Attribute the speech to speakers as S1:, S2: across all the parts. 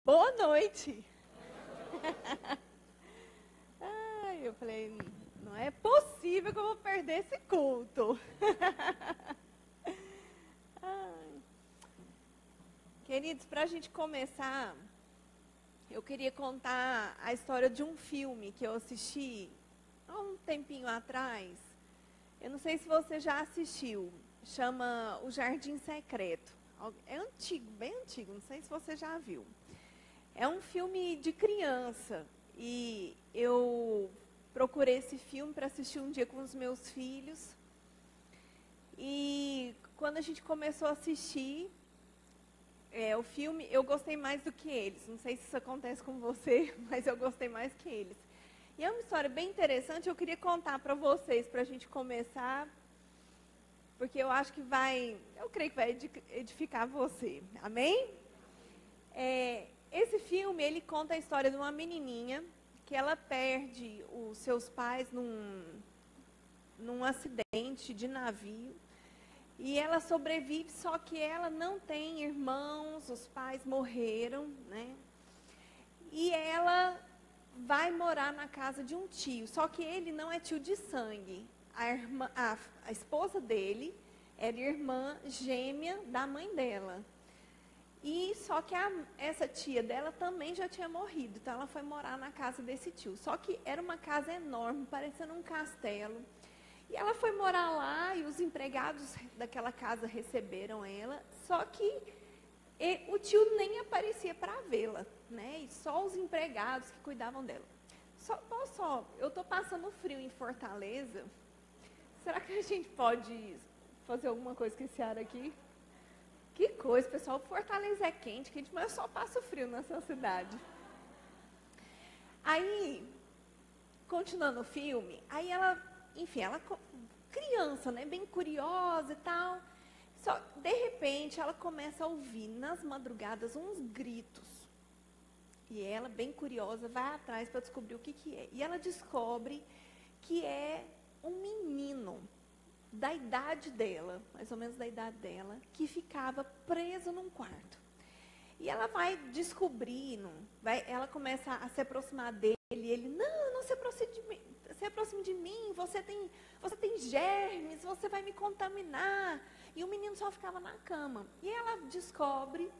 S1: Boa noite. Ai, eu falei, não é possível que eu vou perder esse culto. Ai. Queridos, para a gente começar, eu queria contar a história de um filme que eu assisti há um tempinho atrás. Eu não sei se você já assistiu, chama O Jardim Secreto. É antigo, bem antigo, não sei se você já viu. É um filme de criança e eu procurei esse filme para assistir um dia com os meus filhos. E quando a gente começou a assistir o filme, eu gostei mais do que eles. Não sei se isso acontece com você, mas eu gostei mais que eles. E é uma história bem interessante, eu queria contar para vocês, para a gente começar, porque eu acho que eu creio que vai edificar você. Amém? Esse filme, ele conta a história de uma menininha que ela perde os seus pais num acidente de navio. E ela sobrevive, só que ela não tem irmãos, os pais morreram, né? E ela vai morar na casa de um tio, só que ele não é tio de sangue. A esposa dele era irmã gêmea da mãe dela. E só que essa tia dela também já tinha morrido, então ela foi morar na casa desse tio. Só que era uma casa enorme, parecendo um castelo. E ela foi morar lá e os empregados daquela casa receberam ela, só que o tio nem aparecia para vê-la, né? E só os empregados que cuidavam dela. Eu estou passando frio em Fortaleza. Será que a gente pode fazer alguma coisa com esse ar aqui? Que coisa, pessoal, Fortaleza é quente, mas eu só passo frio nessa cidade. Aí, continuando o filme, aí ela criança, né, bem curiosa e tal. Só, de repente, ela começa a ouvir nas madrugadas uns gritos. E ela, bem curiosa, vai atrás para descobrir o que é. E ela descobre que é um menino da idade dela, mais ou menos da idade dela, que ficava preso num quarto. E ela vai descobrindo, ela começa a se aproximar dele, e ele, não se aproxime de mim, você tem germes, você vai me contaminar. E o menino só ficava na cama. E ela descobre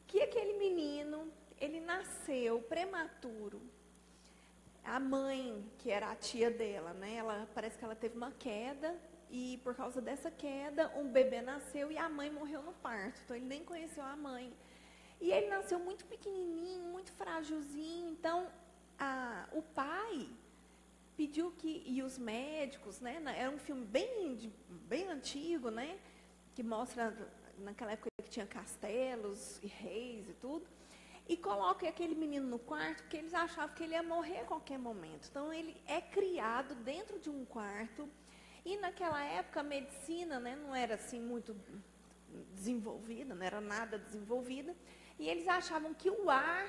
S1: que aquele menino, ele nasceu prematuro. A mãe, que era a tia dela, né? Parece que ela teve uma queda e por causa dessa queda, um bebê nasceu e a mãe morreu no parto. Então ele nem conheceu a mãe. E ele nasceu muito pequenininho, muito frágilzinho. Então o pai pediu e os médicos, né? Era um filme bem antigo, né? Que mostra naquela época que tinha castelos e reis e tudo. E coloca aquele menino no quarto, porque eles achavam que ele ia morrer a qualquer momento. Então, ele é criado dentro de um quarto. E naquela época, a medicina, né, não era assim muito desenvolvida, não era nada desenvolvida. E eles achavam que o ar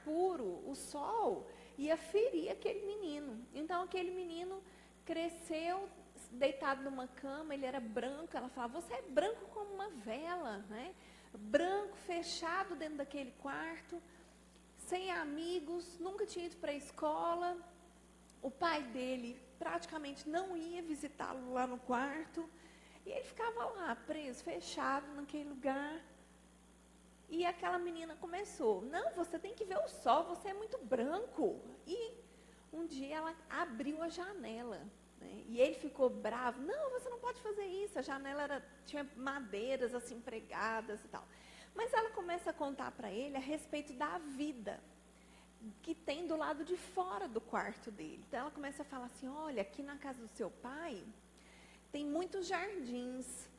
S1: puro, o sol, ia ferir aquele menino. Então, aquele menino cresceu deitado numa cama, ele era branco. Ela falava, você é branco como uma vela, né? Branco, fechado dentro daquele quarto, sem amigos, nunca tinha ido para a escola. O pai dele praticamente não ia visitá-lo lá no quarto. E ele ficava lá, preso, fechado naquele lugar. E aquela menina começou, não, você tem que ver o sol, você é muito branco. E um dia ela abriu a janela. Né? E ele ficou bravo, não, você não pode fazer isso, a janela tinha madeiras assim pregadas e tal. Mas ela começa a contar para ele a respeito da vida que tem do lado de fora do quarto dele. Então ela começa a falar assim, olha, aqui na casa do seu pai tem muitos jardins.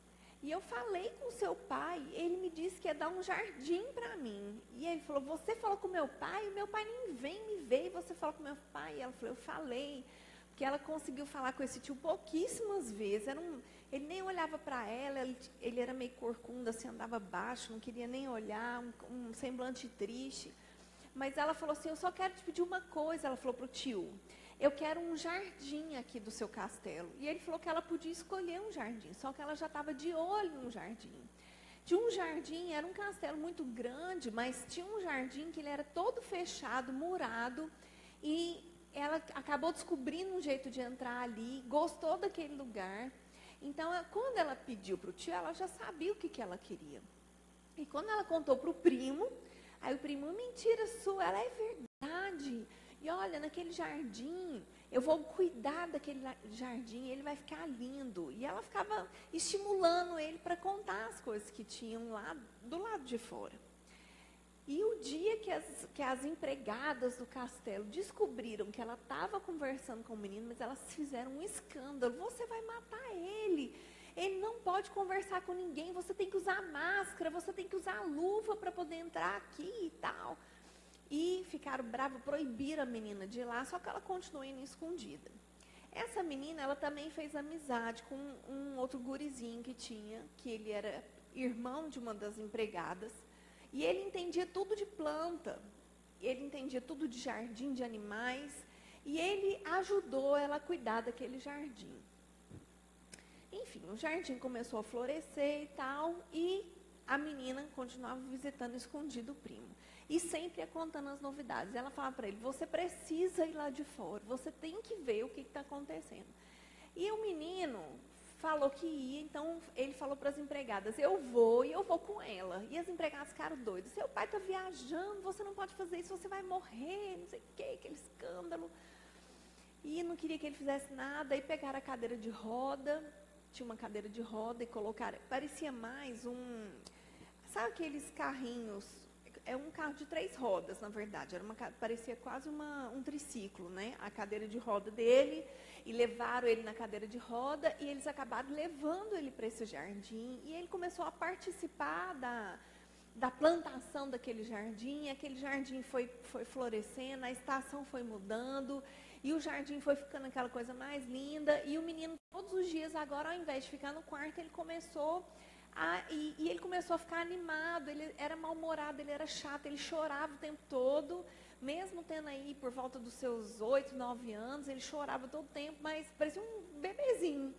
S1: E eu falei com o seu pai, ele me disse que ia dar um jardim para mim. E ele falou, você falou com o meu pai nem vem me ver, e você falou com o meu pai. E ela falou, eu falei. Que ela conseguiu falar com esse tio pouquíssimas vezes. Ele nem olhava para ela, ele era meio corcunda, assim, andava baixo, não queria nem olhar, um semblante triste. Mas ela falou assim, eu só quero te pedir uma coisa, ela falou para o tio, eu quero um jardim aqui do seu castelo. E ele falou que ela podia escolher um jardim, só que ela já estava de olho no jardim. de um jardim, era um castelo muito grande, mas tinha um jardim que ele era todo fechado, murado, e ela acabou descobrindo um jeito de entrar ali, gostou daquele lugar. Então, quando ela pediu para o tio, ela já sabia o que ela queria. E quando ela contou para o primo, aí o primo, mentira sua, ela é verdade. E olha, naquele jardim, eu vou cuidar daquele jardim, ele vai ficar lindo. E ela ficava estimulando ele para contar as coisas que tinham lá do lado de fora. E o dia que as empregadas do castelo descobriram que ela estava conversando com o menino, mas elas fizeram um escândalo. Você vai matar ele. Ele não pode conversar com ninguém. Você tem que usar máscara, você tem que usar luva para poder entrar aqui e tal. E ficaram bravos, proibiram a menina de ir lá, só que ela continuou indo escondida. Essa menina, ela também fez amizade com um outro gurizinho que tinha, que ele era irmão de uma das empregadas. E ele entendia tudo de planta, ele entendia tudo de jardim, de animais, e ele ajudou ela a cuidar daquele jardim. Enfim, o jardim começou a florescer e tal, e a menina continuava visitando escondido o primo. E sempre ia contando as novidades. Ela falava para ele, você precisa ir lá de fora, você tem que ver o que está acontecendo. E o menino falou que ia, então ele falou para as empregadas, eu vou e eu vou com ela. E as empregadas ficaram doidas, seu pai está viajando, você não pode fazer isso, você vai morrer, não sei o que, aquele escândalo. E não queria que ele fizesse nada, aí pegaram a cadeira de roda, tinha uma cadeira de roda e colocaram, parecia mais sabe aqueles carrinhos, é um carro de 3 rodas, na verdade, parecia quase um triciclo, né? A cadeira de roda dele, e levaram ele na cadeira de roda, e eles acabaram levando ele para esse jardim, e ele começou a participar da plantação daquele jardim, aquele jardim foi florescendo, a estação foi mudando, e o jardim foi ficando aquela coisa mais linda, e o menino, todos os dias, agora, ao invés de ficar no quarto, ele começou e ele começou a ficar animado, ele era mal-humorado, ele era chato, ele chorava o tempo todo, mesmo tendo aí por volta dos seus 8, 9 anos, ele chorava todo o tempo, mas parecia um bebezinho.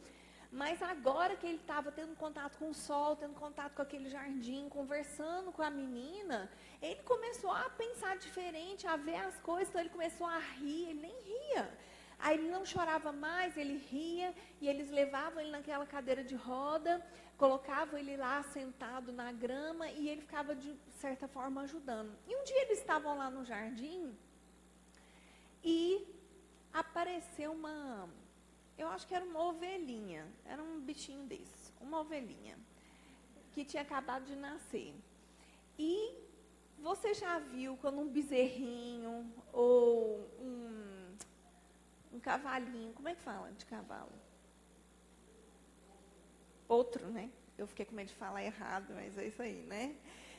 S1: Mas agora que ele estava tendo contato com o sol, tendo contato com aquele jardim, conversando com a menina, ele começou a pensar diferente, a ver as coisas, então ele começou a rir, ele nem ria. Aí ele não chorava mais, ele ria, e eles levavam ele naquela cadeira de roda, colocavam ele lá sentado na grama, e ele ficava, de certa forma, ajudando. E um dia eles estavam lá no jardim, e apareceu eu acho que era uma ovelhinha, era um bichinho desse, uma ovelhinha, que tinha acabado de nascer. E você já viu quando um bezerrinho, ou um cavalinho, como é que fala de cavalo? Outro, né? Eu fiquei com medo de falar errado, mas é isso aí, né?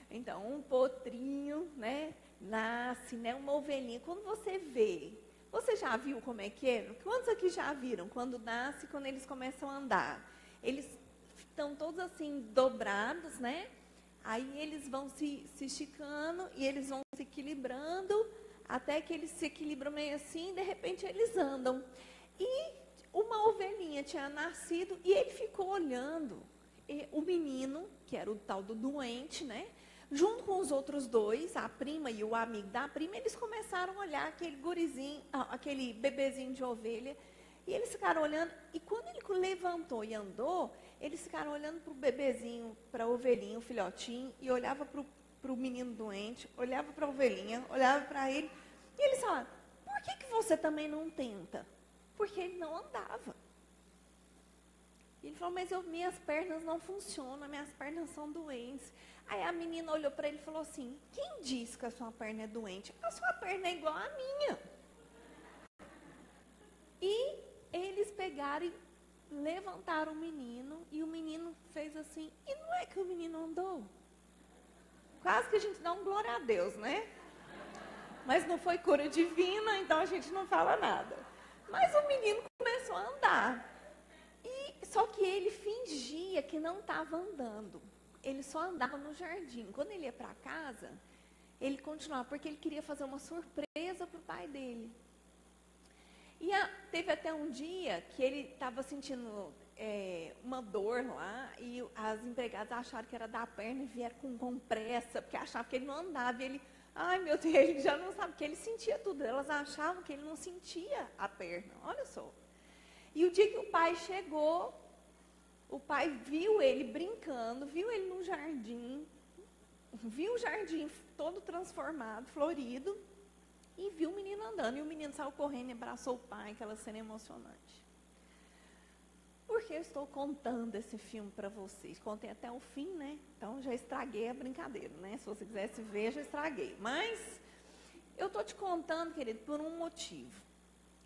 S1: Então, um potrinho, né? Nasce, né? Uma ovelhinha. Quando você vê, você já viu como é que é? Quantos aqui já viram? Quando nasce, quando eles começam a andar. Eles estão todos assim, dobrados, né? Aí eles vão se esticando e eles vão se equilibrando, até que eles se equilibram meio assim, e de repente eles andam. E uma ovelhinha tinha nascido e ele ficou olhando. E o menino, que era o tal do doente, né? Junto com os outros dois, a prima e o amigo da prima, eles começaram a olhar aquele gurizinho, aquele bebezinho de ovelha. E eles ficaram olhando, e quando ele levantou e andou, eles ficaram olhando para o bebezinho, para a ovelhinha, o filhotinho, e olhava para o menino doente, olhava para a ovelhinha, olhava para ele, e eles falaram, por que você também não tenta? Porque ele não andava. E ele falou, mas minhas pernas não funcionam, minhas pernas são doentes. Aí a menina olhou para ele e falou assim, quem disse que a sua perna é doente? A sua perna é igual à minha. E eles pegaram e levantaram o menino, e o menino fez assim, e não é que o menino andou? Quase que a gente dá um glória a Deus, né? Mas não foi cura divina, então a gente não fala nada. Mas o menino começou a andar. Só que ele fingia que não estava andando. Ele só andava no jardim. Quando ele ia para casa, ele continuava, porque ele queria fazer uma surpresa para o pai dele. E teve até um dia que ele estava sentindo uma dor lá e as empregadas acharam que era da perna e vieram com pressa, porque achavam que ele não andava. E ele, ai meu Deus, ele já não sabe, que ele sentia tudo. Elas achavam que ele não sentia a perna, olha só. E o dia que o pai chegou, o pai viu ele brincando, viu ele no jardim, viu o jardim todo transformado, florido, e viu o menino andando. E o menino saiu correndo e abraçou o pai, aquela cena emocionante. Por que eu estou contando esse filme para vocês? Contei até o fim, né? Então, já estraguei a brincadeira, né? Se você quisesse ver, já estraguei. Mas, eu estou te contando, querido, por um motivo.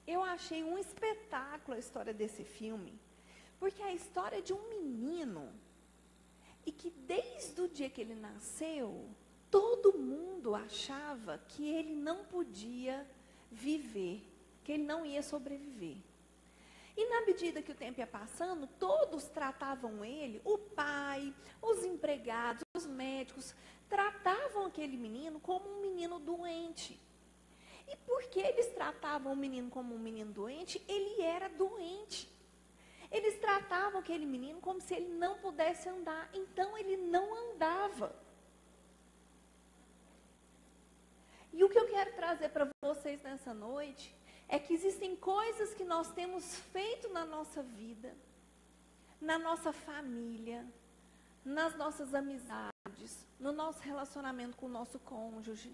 S1: Eu achei um espetáculo a história desse filme, porque é a história de um menino, e que desde o dia que ele nasceu, todo mundo achava que ele não podia viver, que ele não ia sobreviver. E na medida que o tempo ia passando, todos tratavam ele, o pai, os empregados, os médicos, tratavam aquele menino como um menino doente. E porque eles tratavam o menino como um menino doente, ele era doente. Eles tratavam aquele menino como se ele não pudesse andar, então ele não andava. E o que eu quero trazer para vocês nessa noite é que existem coisas que nós temos feito na nossa vida, na nossa família, nas nossas amizades, no nosso relacionamento com o nosso cônjuge,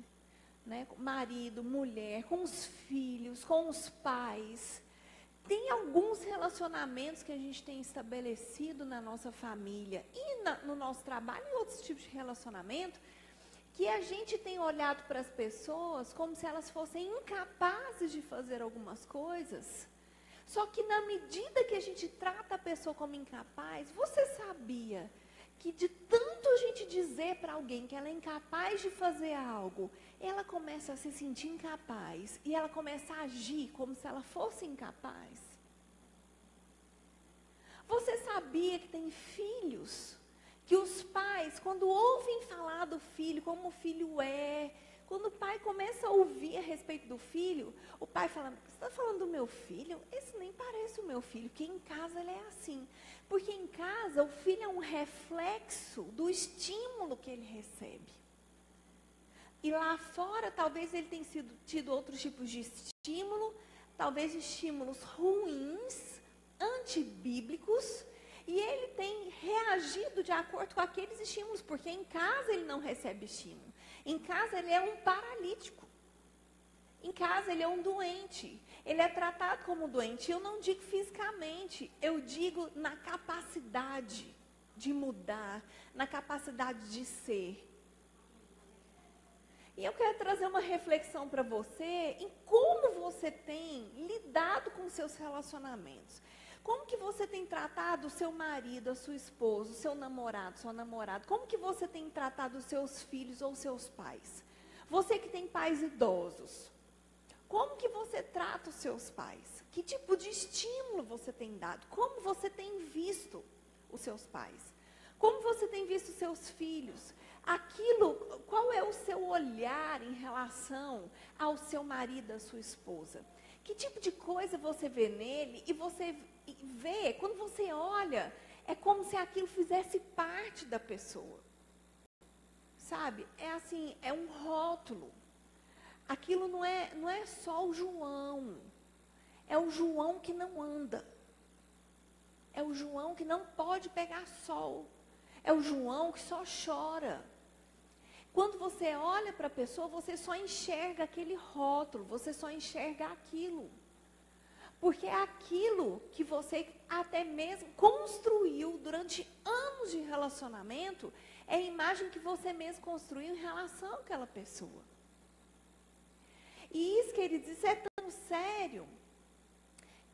S1: né? Marido, mulher, com os filhos, com os pais. Tem alguns relacionamentos que a gente tem estabelecido na nossa família e no nosso trabalho e outros tipos de relacionamento, que a gente tem olhado para as pessoas como se elas fossem incapazes de fazer algumas coisas. Só que na medida que a gente trata a pessoa como incapaz, você sabia que de tanto a gente dizer para alguém que ela é incapaz de fazer algo, ela começa a se sentir incapaz e ela começa a agir como se ela fosse incapaz? Você sabia que tem filhos que os pais, quando ouvem falar do filho, como o filho é, quando o pai começa a ouvir a respeito do filho, o pai fala, você está falando do meu filho? Esse nem parece o meu filho, que em casa ele é assim. Porque em casa o filho é um reflexo do estímulo que ele recebe. E lá fora, talvez ele tenha tido outros tipos de estímulo, talvez estímulos ruins, antibíblicos, e ele tem reagido de acordo com aqueles estímulos, porque em casa ele não recebe estímulo. Em casa ele é um paralítico. Em casa ele é um doente. Ele é tratado como doente. Eu não digo fisicamente, eu digo na capacidade de mudar, na capacidade de ser. E eu quero trazer uma reflexão para você em como você tem lidado com seus relacionamentos. Como que você tem tratado o seu marido, a sua esposa, o seu namorado, sua namorada? Como que você tem tratado os seus filhos ou seus pais? Você que tem pais idosos, como que você trata os seus pais? Que tipo de estímulo você tem dado? Como você tem visto os seus pais? Como você tem visto os seus filhos? Qual é o seu olhar em relação ao seu marido, à sua esposa? Que tipo de coisa você vê nele e você vê, quando você olha, é como se aquilo fizesse parte da pessoa. Sabe? É assim, é um rótulo. Aquilo não é só o João. É o João que não anda. É o João que não pode pegar sol. É o João que só chora. Quando você olha para a pessoa, você só enxerga aquele rótulo, você só enxerga aquilo. Porque é aquilo que você até mesmo construiu durante anos de relacionamento, é a imagem que você mesmo construiu em relação àquela pessoa. E isso, queridos, isso é tão sério.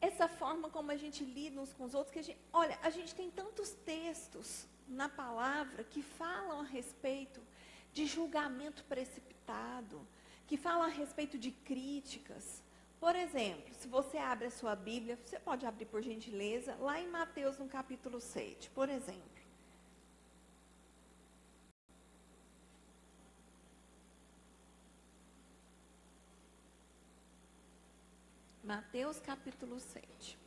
S1: Essa forma como a gente lida uns com os outros, que a gente tem tantos textos na palavra que falam a respeito de julgamento precipitado, que falam a respeito de críticas. Por exemplo, se você abre a sua Bíblia, você pode abrir por gentileza, lá em Mateus no capítulo 7, por exemplo. Mateus capítulo 7.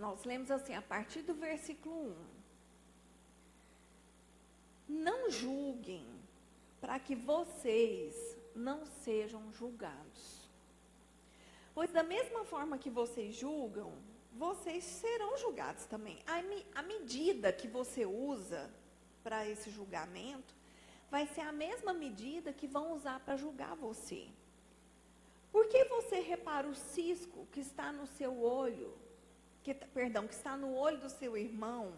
S1: nós lemos assim, a partir do versículo 1. Não julguem, para que vocês não sejam julgados. Pois da mesma forma que vocês julgam, vocês serão julgados também. A medida que você usa para esse julgamento vai ser a mesma medida que vão usar para julgar você. Por que você repara o cisco que está no seu olho, que está no olho do seu irmão,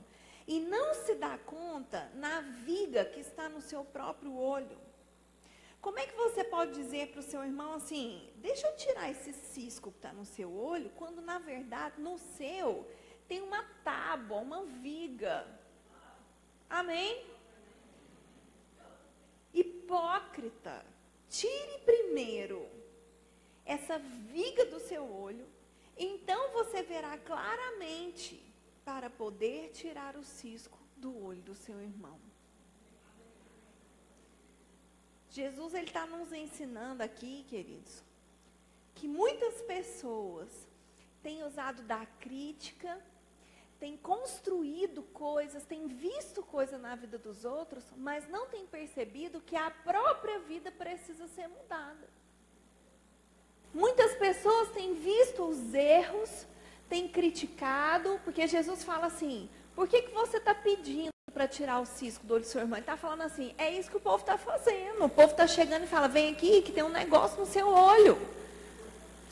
S1: e não se dá conta na viga que está no seu próprio olho? Como é que você pode dizer para o seu irmão assim, deixa eu tirar esse cisco que está no seu olho, quando na verdade no seu tem uma tábua, uma viga? Amém? Hipócrita, tire primeiro essa viga do seu olho, então você verá claramente para poder tirar o cisco do olho do seu irmão. Jesus, ele está nos ensinando aqui, queridos, que muitas pessoas têm usado da crítica, têm construído coisas, têm visto coisas na vida dos outros, mas não têm percebido que a própria vida precisa ser mudada. Muitas pessoas têm visto os erros, têm criticado, porque Jesus fala assim, por que você está pedindo para tirar o cisco do olho do seu irmão? Ele está falando assim, é isso que o povo está fazendo. O povo está chegando e fala, vem aqui que tem um negócio no seu olho.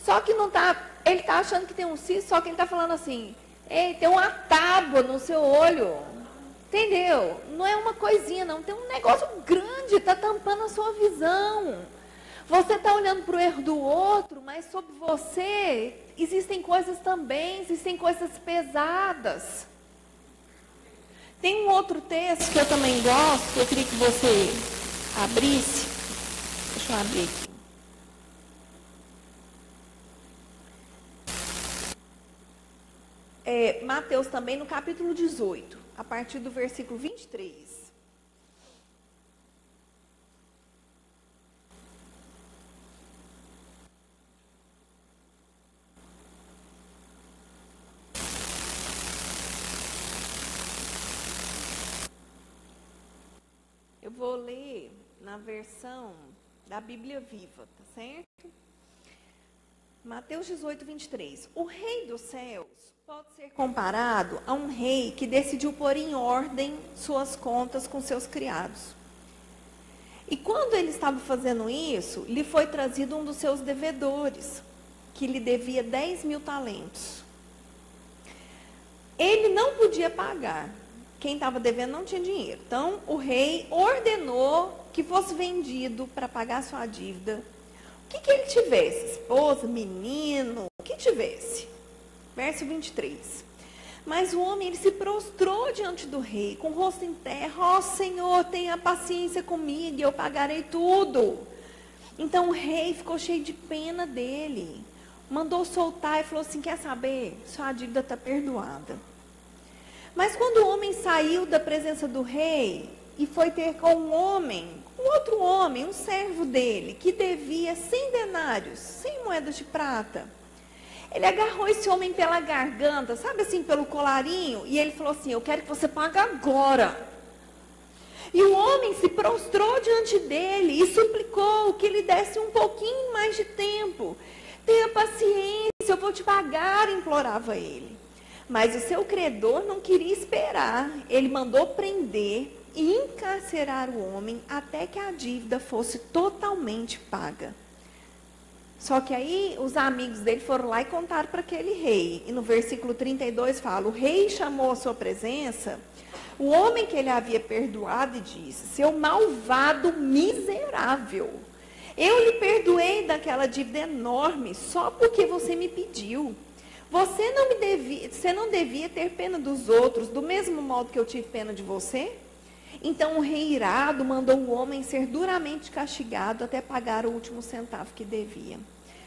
S1: Só que não está, ele está achando que tem um cisco, só que ele está falando assim, ei, tem uma tábua no seu olho. Entendeu? Não é uma coisinha não, tem um negócio grande, está tampando a sua visão. Você está olhando para o erro do outro, mas sobre você existem coisas também, existem coisas pesadas. Tem um outro texto que eu também gosto, que eu queria que você abrisse. Deixa eu abrir aqui. Mateus também, no capítulo 18, a partir do versículo 23. Eu vou ler na versão da Bíblia Viva, tá certo? Mateus 18, 23. O rei dos céus pode ser comparado a um rei que decidiu pôr em ordem suas contas com seus criados. E quando ele estava fazendo isso, lhe foi trazido um dos seus devedores, que lhe devia 10.000 talentos. Ele não podia pagar. Quem estava devendo não tinha dinheiro. Então, o rei ordenou que fosse vendido para pagar sua dívida. O que ele tivesse? Esposa, menino, o que tivesse? Verso 23. Mas o homem, ele se prostrou diante do rei, com o rosto em terra. Ó Senhor, tenha paciência comigo e eu pagarei tudo. Então, o rei ficou cheio de pena dele. Mandou soltar e falou assim, quer saber? Sua dívida está perdoada. Mas quando o homem saiu da presença do rei e foi ter com um outro homem, um servo dele, que devia 100 denários, 100 moedas de prata, ele agarrou esse homem pela garganta, sabe assim, pelo colarinho, e ele falou assim, eu quero que você pague agora. E o homem se prostrou diante dele e suplicou que lhe desse um pouquinho mais de tempo. Tenha paciência, eu vou te pagar, implorava ele. Mas o seu credor não queria esperar. Ele mandou prender e encarcerar o homem até que a dívida fosse totalmente paga. Só que aí os amigos dele foram lá e contaram para aquele rei. E no versículo 32 fala, o rei chamou à sua presença o homem que ele havia perdoado e disse, seu malvado miserável, eu lhe perdoei daquela dívida enorme só porque você me pediu. Você não devia ter pena dos outros, do mesmo modo que eu tive pena de você? Então o rei irado mandou o homem ser duramente castigado até pagar o último centavo que devia.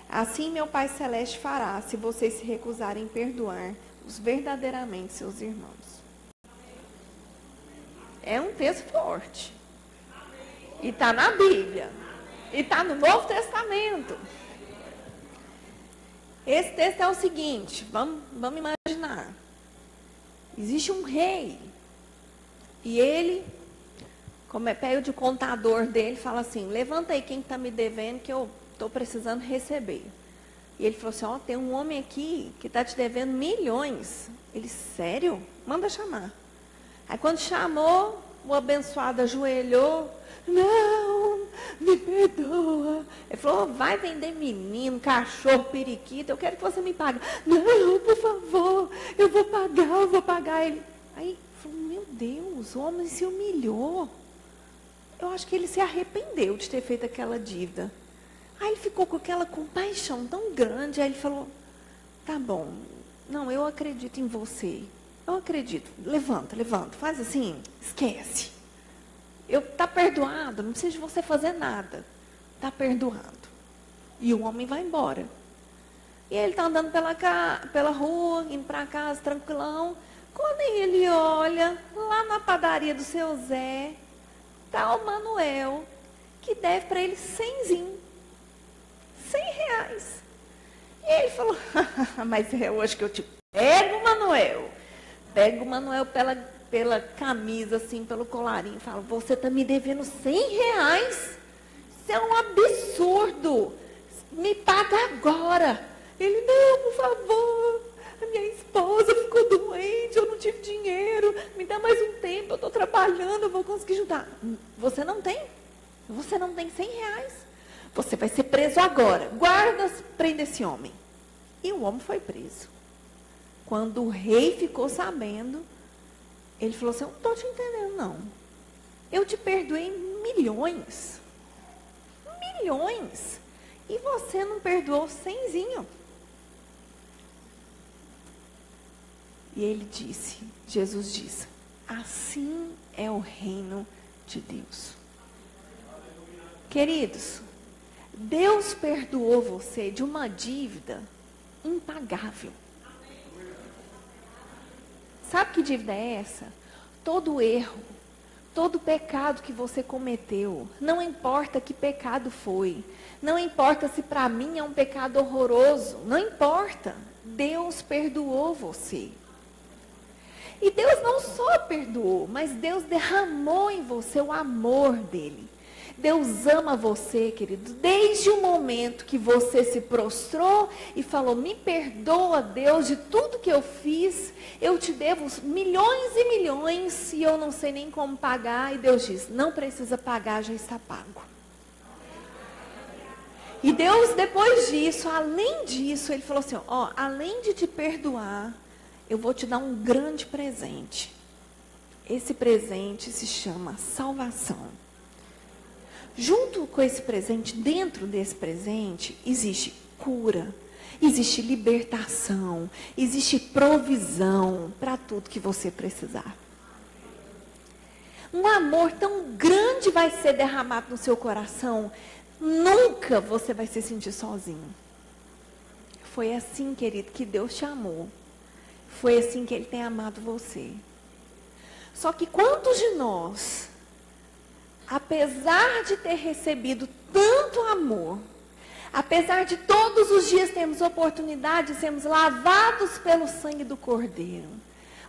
S1: Assim meu Pai Celeste fará, se vocês se recusarem perdoar os verdadeiramente seus irmãos. É um texto forte. E está na Bíblia. E está no Novo Testamento. Esse texto é o seguinte, vamos imaginar. Existe um rei. E ele, como é pega de contador dele, fala assim, levanta aí quem está me devendo que eu estou precisando receber. E ele falou assim, ó, tem um homem aqui que está te devendo milhões. Ele, sério? Manda chamar. Aí quando chamou, o abençoado ajoelhou, não, me perdoa. Ele falou, vai vender menino, cachorro, periquito, eu quero que você me pague. Não, por favor, eu vou pagar. Ele, aí, falou, meu Deus, o homem se humilhou. Eu acho que ele se arrependeu de ter feito aquela dívida. Aí ele ficou com aquela compaixão tão grande, aí ele falou, tá bom, não, eu acredito em você. Eu acredito, levanta, faz assim, esquece. Tá perdoado, não precisa de você fazer nada. Tá perdoado. E o homem vai embora. E ele está andando pela rua, indo para casa, tranquilão. Quando ele olha, lá na padaria do seu Zé, está o Manuel, que deve para ele 100 reais. E ele falou, mas é hoje que eu te pego, Manuel. Pega o Manuel pela camisa, assim, pelo colarinho, e fala, você está me devendo 100 reais? Isso é um absurdo. Me paga agora. Ele, não, por favor, a minha esposa ficou doente, eu não tive dinheiro, me dá mais um tempo, eu estou trabalhando, eu vou conseguir ajudar. Você não tem? Você não tem 100 reais? Você vai ser preso agora. Guardas, prende esse homem. E o homem foi preso. Quando o rei ficou sabendo, ele falou assim, eu não estou te entendendo, não. Eu te perdoei milhões. Milhões. E você não perdoou 100zinho. E ele disse, Jesus disse, assim é o reino de Deus. Queridos, Deus perdoou você de uma dívida impagável. Sabe que dívida é essa? Todo erro, todo pecado que você cometeu, não importa que pecado foi, não importa se para mim é um pecado horroroso, não importa, Deus perdoou você. E Deus não só perdoou, mas Deus derramou em você o amor dele. Deus ama você, querido, desde o momento que você se prostrou e falou, me perdoa, Deus, de tudo que eu fiz, eu te devo milhões e milhões e eu não sei nem como pagar. E Deus diz, não precisa pagar, já está pago. E Deus, depois disso, além disso, ele falou assim, ó, além de te perdoar, eu vou te dar um grande presente. Esse presente se chama salvação. Junto com esse presente, dentro desse presente, existe cura, existe libertação, existe provisão para tudo que você precisar. Um amor tão grande vai ser derramado no seu coração, nunca você vai se sentir sozinho. Foi assim, querido, que Deus te amou. Foi assim que Ele tem amado você. Só que quantos de nós, apesar de ter recebido tanto amor, apesar de todos os dias termos oportunidade de sermos lavados pelo sangue do Cordeiro,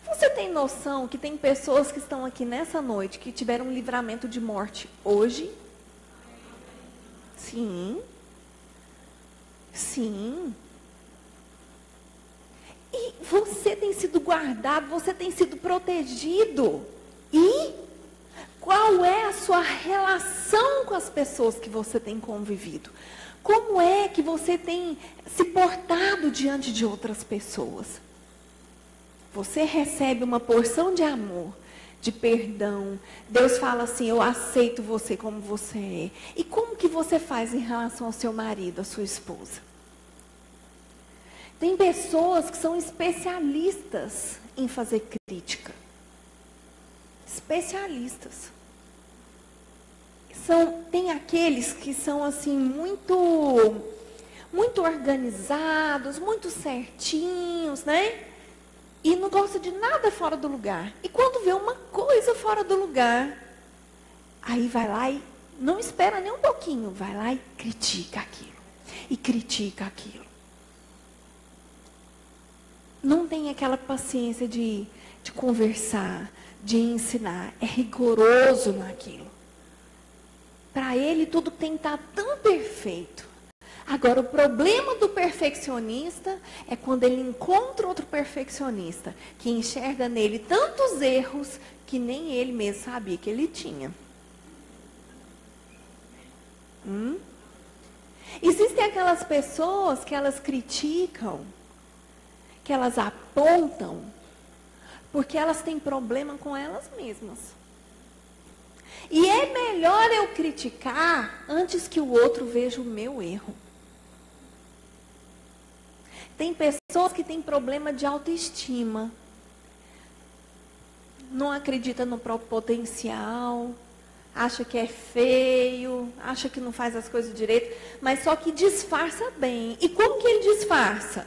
S1: você tem noção que tem pessoas que estão aqui nessa noite que tiveram um livramento de morte hoje? Sim. Sim. E você tem sido guardado, você tem sido protegido. E qual é a sua relação com as pessoas que você tem convivido? Como é que você tem se portado diante de outras pessoas? Você recebe uma porção de amor, de perdão. Deus fala assim, eu aceito você como você é. E como que você faz em relação ao seu marido, à sua esposa? Tem pessoas que são especialistas em fazer crítica. Especialistas. Tem aqueles que são assim muito organizados, muito certinhos, né? E não gosta de nada fora do lugar. E quando vê uma coisa fora do lugar, aí vai lá e não espera nem um pouquinho, vai lá e critica aquilo. E critica aquilo. Não tem aquela paciência de de conversar, de ensinar, é rigoroso naquilo. Para ele tudo tem que estar tão perfeito. Agora, o problema do perfeccionista é quando ele encontra outro perfeccionista que enxerga nele tantos erros que nem ele mesmo sabia que ele tinha. Existem aquelas pessoas que elas criticam, que elas apontam, porque elas têm problema com elas mesmas. E é melhor eu criticar antes que o outro veja o meu erro. Tem pessoas que têm problema de autoestima. Não acredita no próprio potencial, acha que é feio, acha que não faz as coisas direito, mas só que disfarça bem. E como que ele disfarça?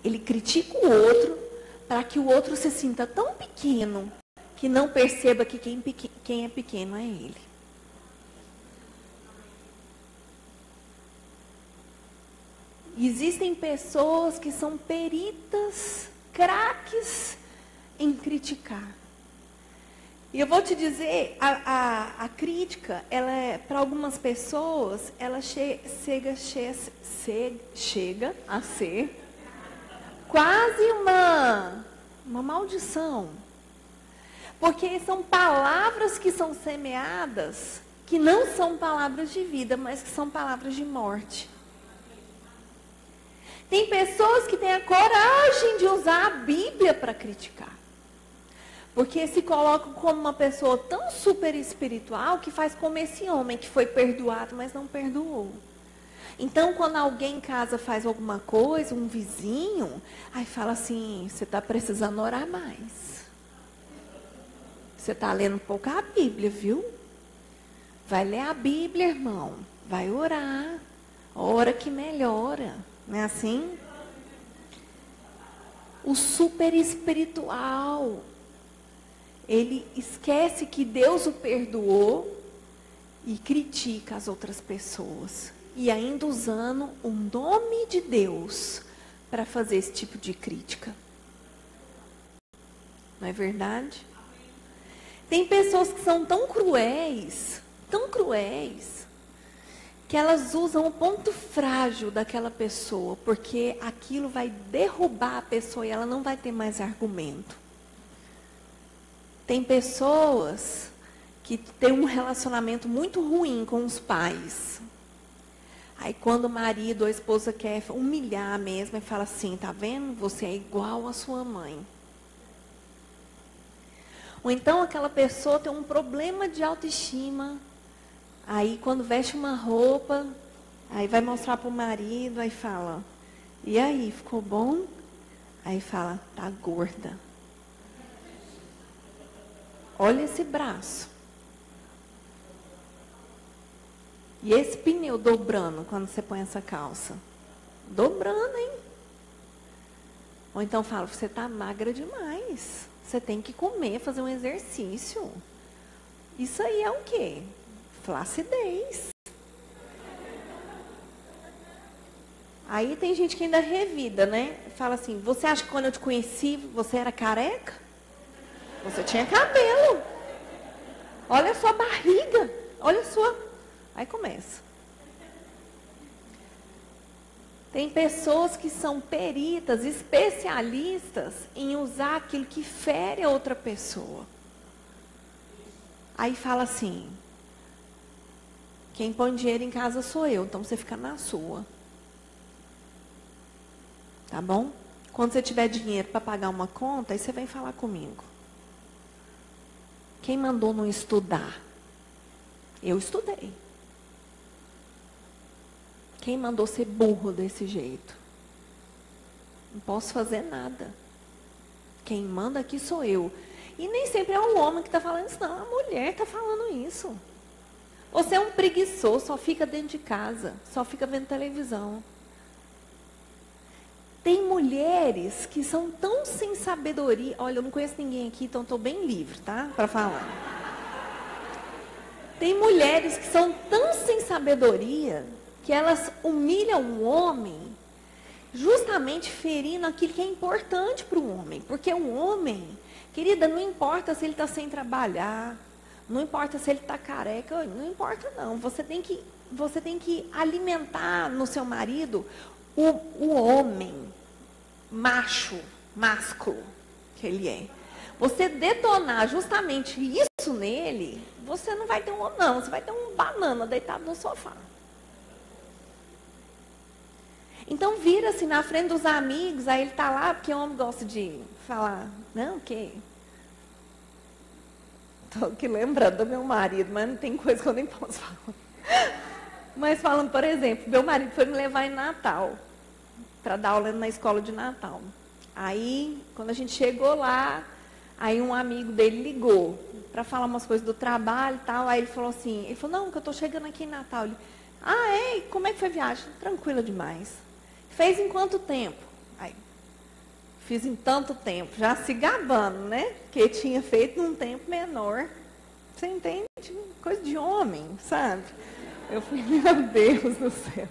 S1: Ele critica o outro para que o outro se sinta tão pequeno que não perceba que quem é pequeno é ele. Existem pessoas que são peritas, craques em criticar. E eu vou te dizer, a crítica, ela é, para algumas pessoas, ela chega a ser quase uma maldição. Porque são palavras que são semeadas, que não são palavras de vida, mas que são palavras de morte. Tem pessoas que têm a coragem de usar a Bíblia para criticar. Porque se colocam como uma pessoa tão super espiritual que faz como esse homem que foi perdoado, mas não perdoou. Então, quando alguém em casa faz alguma coisa, um vizinho, aí fala assim, você está precisando orar mais. Você está lendo pouco a Bíblia, viu? Vai ler a Bíblia, irmão. Vai orar. Ora que melhora. Não é assim? O super espiritual, ele esquece que Deus o perdoou e critica as outras pessoas. E ainda usando o nome de Deus para fazer esse tipo de crítica. Não é verdade? Tem pessoas que são tão cruéis, que elas usam o ponto frágil daquela pessoa, porque aquilo vai derrubar a pessoa e ela não vai ter mais argumento. Tem pessoas que têm um relacionamento muito ruim com os pais. Aí quando o marido ou a esposa quer humilhar mesmo, e fala assim, tá vendo? Você é igual à sua mãe. Ou então aquela pessoa tem um problema de autoestima. Aí quando veste uma roupa, aí vai mostrar para o marido, aí fala, e aí, ficou bom? Aí fala, tá gorda. Olha esse braço. E esse pneu dobrando quando você põe essa calça. Dobrando, hein? Ou então fala, você tá magra demais. Você tem que comer, fazer um exercício. Isso aí é o quê? Flacidez. Aí tem gente que ainda revida, né? Fala assim, você acha que quando eu te conheci, você era careca? Você tinha cabelo. Olha a sua barriga. Olha a sua... Aí começa. Tem pessoas que são peritas, especialistas em usar aquilo que fere a outra pessoa. Aí fala assim, quem põe dinheiro em casa sou eu, então você fica na sua. Tá bom? Quando você tiver dinheiro para pagar uma conta, aí você vem falar comigo. Quem mandou não estudar? Eu estudei. Quem mandou ser burro desse jeito? Não posso fazer nada. Quem manda aqui sou eu. E nem sempre é o homem que está falando isso, não. A mulher está falando isso. Você é um preguiçoso, só fica dentro de casa, só fica vendo televisão. Tem mulheres que são tão sem sabedoria. Olha, eu não conheço ninguém aqui, então estou bem livre, tá? Para falar. Tem mulheres que são tão sem sabedoria que elas humilham o homem justamente justamente ferindo aquilo que é importante para o homem. Porque o homem, querida, não importa se ele está sem trabalhar, não importa se ele está careca, não importa não. Você tem que alimentar no seu marido o homem, macho, másculo que ele é. Você detonar justamente isso nele, você não vai ter um homem não, você vai ter um banana deitado no sofá. Então vira-se na frente dos amigos, aí ele está lá, porque o homem gosta de falar, não, que... Estou aqui lembrando do meu marido, mas não tem coisa que eu nem posso falar. Mas falando, por exemplo, meu marido foi me levar em Natal, para dar aula na escola de Natal. Aí, quando a gente chegou lá, aí um amigo dele ligou para falar umas coisas do trabalho e tal. Aí ele falou assim, não, que eu estou chegando aqui em Natal. Ele, como é que foi a viagem? Tranquila demais. Fez em quanto tempo? Aí, fiz em tanto tempo, já se gabando, né? Que tinha feito num tempo menor. Você entende? Coisa de homem, sabe? Eu falei, meu Deus do céu.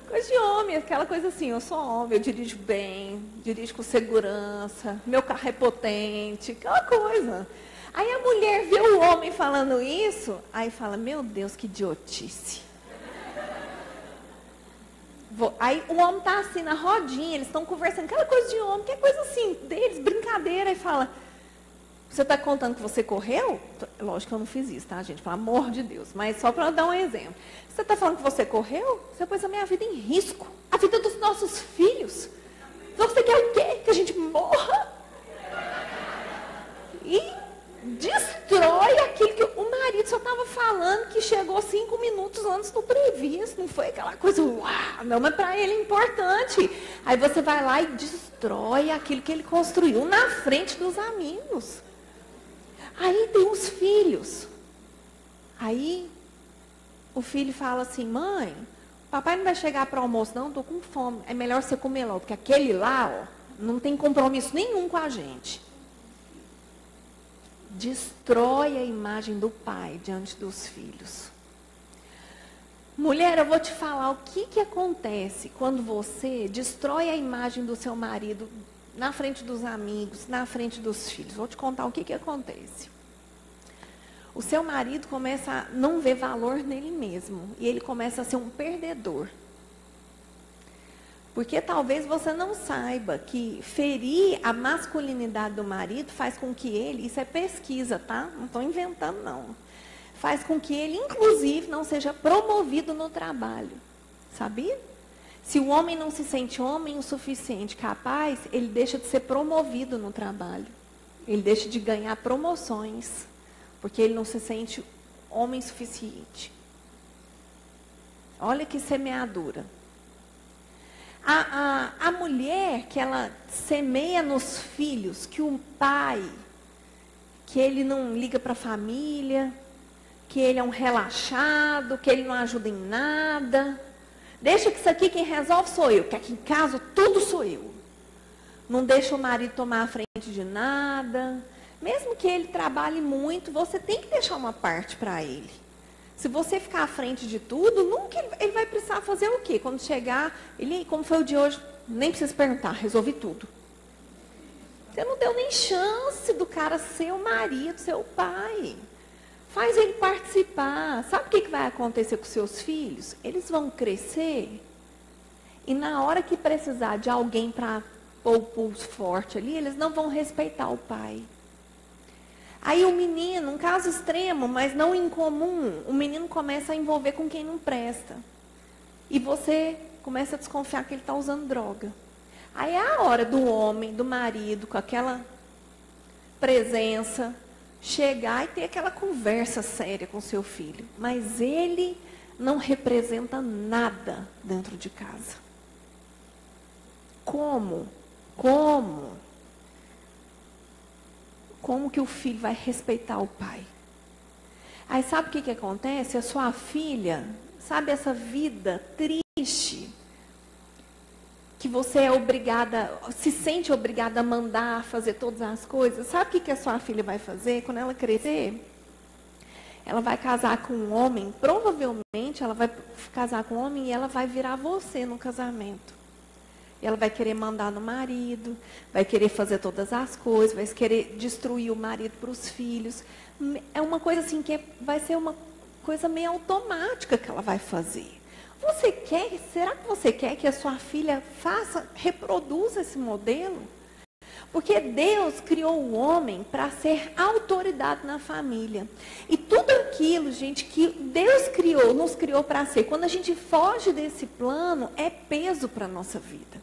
S1: Coisa de homem, aquela coisa assim, eu sou homem, eu dirijo bem, dirijo com segurança, meu carro é potente, aquela coisa. Aí a mulher vê o homem falando isso, aí fala, meu Deus, que idiotice. Aí o homem está assim na rodinha, eles estão conversando, aquela coisa de homem, que é coisa assim, deles, brincadeira, e fala, você está contando que você correu? Lógico que eu não fiz isso, tá, gente? Pelo amor de Deus. Mas só para dar um exemplo. Você está falando que você correu? Você pôs a minha vida em risco. A vida dos nossos filhos. Você quer o quê? Que a gente morra? E destrói aquilo que o marido só estava falando, que chegou 5 minutos antes do previsto. Não foi aquela coisa, uau, não, mas para ele é importante. Aí você vai lá e destrói aquilo que ele construiu na frente dos amigos. Aí tem os filhos. Aí o filho fala assim, mãe, papai não vai chegar para o almoço não, estou com fome. É melhor você comer logo, porque aquele lá, ó, não tem compromisso nenhum com a gente. Destrói a imagem do pai diante dos filhos. Mulher, eu vou te falar o que acontece quando você destrói a imagem do seu marido na frente dos amigos, na frente dos filhos. Vou te contar o que acontece. O seu marido começa a não ver valor nele mesmo. E ele começa a ser um perdedor. Porque talvez você não saiba que ferir a masculinidade do marido faz com que ele, isso é pesquisa, tá? Não estou inventando, não. Faz com que ele, inclusive, não seja promovido no trabalho. Sabia? Se o homem não se sente homem o suficiente, capaz, ele deixa de ser promovido no trabalho. Ele deixa de ganhar promoções, porque ele não se sente homem suficiente. Olha que semeadura. A mulher que ela semeia nos filhos, que o pai, que ele não liga para a família, que ele é um relaxado, que ele não ajuda em nada. Deixa que isso aqui quem resolve sou eu, que aqui em casa tudo sou eu. Não deixa o marido tomar a frente de nada. Mesmo que ele trabalhe muito, você tem que deixar uma parte para ele. Se você ficar à frente de tudo, nunca ele vai precisar fazer o quê? Quando chegar, ele, como foi o de hoje, nem precisa perguntar, resolvi tudo. Você não deu nem chance do cara ser o marido, ser o pai. Faz ele participar. Sabe o que vai acontecer com seus filhos? Eles vão crescer e na hora que precisar de alguém para pôr o pulso forte ali, eles não vão respeitar o pai. Aí o menino, um caso extremo, mas não incomum, o menino começa a envolver com quem não presta. E você começa a desconfiar que ele está usando droga. Aí é a hora do homem, do marido, com aquela presença, chegar e ter aquela conversa séria com seu filho. Mas ele não representa nada dentro de casa. Como? Como que o filho vai respeitar o pai? Aí sabe o que acontece? A sua filha, sabe essa vida triste, que você é obrigada, se sente obrigada a mandar fazer todas as coisas. Sabe o que a sua filha vai fazer quando ela crescer? Ela vai casar com um homem, provavelmente ela vai casar com um homem e ela vai virar você no casamento. Ela vai querer mandar no marido, vai querer fazer todas as coisas, vai querer destruir o marido para os filhos. É uma coisa assim que vai ser uma coisa meio automática que ela vai fazer. Será que você quer que a sua filha reproduza esse modelo? Porque Deus criou o homem para ser autoridade na família. E tudo aquilo, gente, que Deus criou, nos criou para ser, quando a gente foge desse plano, é peso para a nossa vida.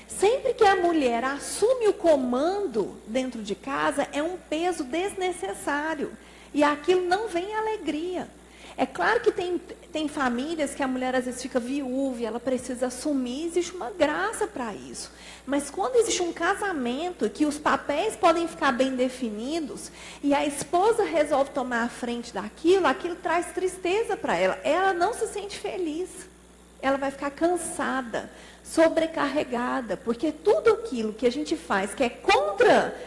S1: Sempre que a mulher assume o comando dentro de casa, é um peso desnecessário. E aquilo não vem alegria. É claro que tem famílias que a mulher às vezes fica viúva e ela precisa assumir, existe uma graça para isso. Mas quando existe um casamento que os papéis podem ficar bem definidos e a esposa resolve tomar a frente daquilo, aquilo traz tristeza para ela. Ela não se sente feliz. Ela vai ficar cansada, sobrecarregada, porque tudo aquilo que a gente faz que é contra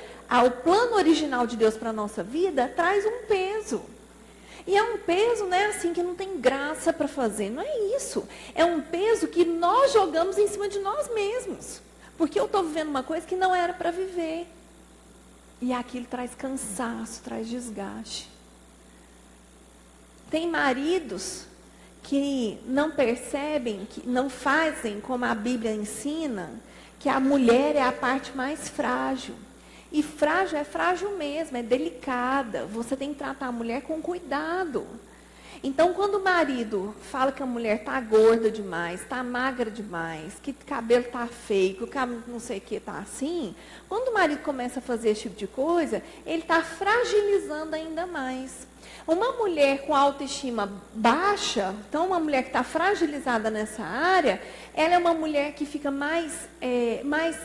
S1: o plano original de Deus para a nossa vida, traz um peso. E é um peso, né, assim, que não tem graça para fazer. Não é isso. É um peso que nós jogamos em cima de nós mesmos. Porque eu estou vivendo uma coisa que não era para viver. E aquilo traz cansaço, traz desgaste. Tem maridos que não percebem, que não fazem como a Bíblia ensina, que a mulher é a parte mais frágil. E frágil é frágil mesmo, é delicada. Você tem que tratar a mulher com cuidado. Então, quando o marido fala que a mulher está gorda demais, está magra demais, que o cabelo está feio, que o cabelo não sei o que está assim, quando o marido começa a fazer esse tipo de coisa, ele está fragilizando ainda mais. Uma mulher com autoestima baixa, então uma mulher que está fragilizada nessa área, ela é uma mulher que fica mais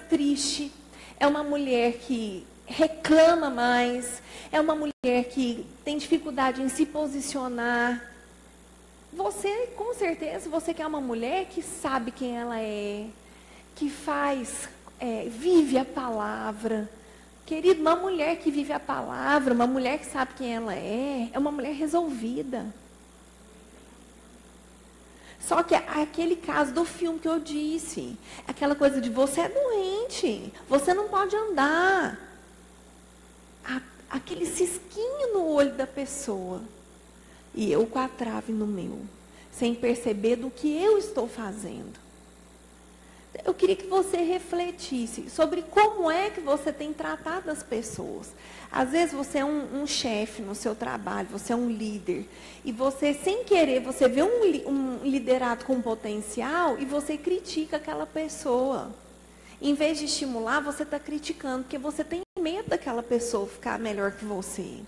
S1: triste. É uma mulher que reclama mais, é uma mulher que tem dificuldade em se posicionar. Você, com certeza, você quer uma mulher que sabe quem ela é, que vive a palavra. Querido, uma mulher que vive a palavra, uma mulher que sabe quem ela é uma mulher resolvida. Só que aquele caso do filme que eu disse, aquela coisa de você é doente, você não pode andar. Aquele cisquinho no olho da pessoa. E eu com a trave no meu, sem perceber do que eu estou fazendo. Eu queria que você refletisse sobre como é que você tem tratado as pessoas. Às vezes você é um chefe no seu trabalho, você é um líder. E você, sem querer, você vê um liderado com potencial e você critica aquela pessoa. Em vez de estimular, você está criticando, porque você tem medo daquela pessoa ficar melhor que você.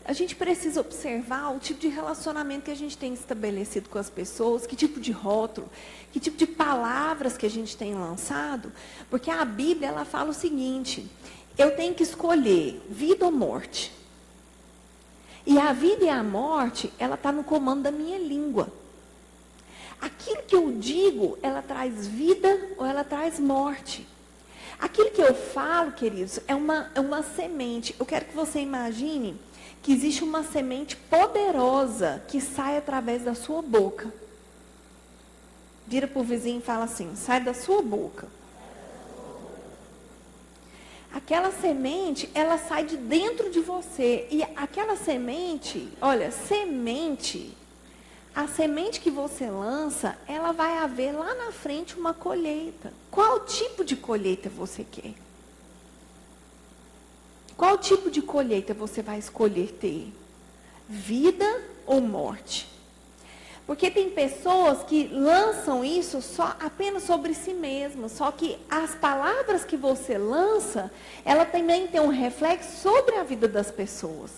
S1: A gente precisa observar o tipo de relacionamento que a gente tem estabelecido com as pessoas, que tipo de rótulo, que tipo de palavras que a gente tem lançado, porque a Bíblia ela fala o seguinte: eu tenho que escolher vida ou morte. E a vida e a morte, ela está no comando da minha língua. Aquilo que eu digo, ela traz vida ou ela traz morte. Aquilo que eu falo, queridos, é uma semente. Eu quero que você imagine que existe uma semente poderosa que sai através da sua boca. Vira para o vizinho e fala assim: sai da sua boca. Aquela semente, ela sai de dentro de você. E aquela semente, olha, a semente que você lança, ela vai haver lá na frente uma colheita. Qual tipo de colheita você quer? Qual tipo de colheita você vai escolher ter? Vida ou morte? Porque tem pessoas que lançam isso apenas sobre si mesmas. Só que as palavras que você lança, ela também tem um reflexo sobre a vida das pessoas.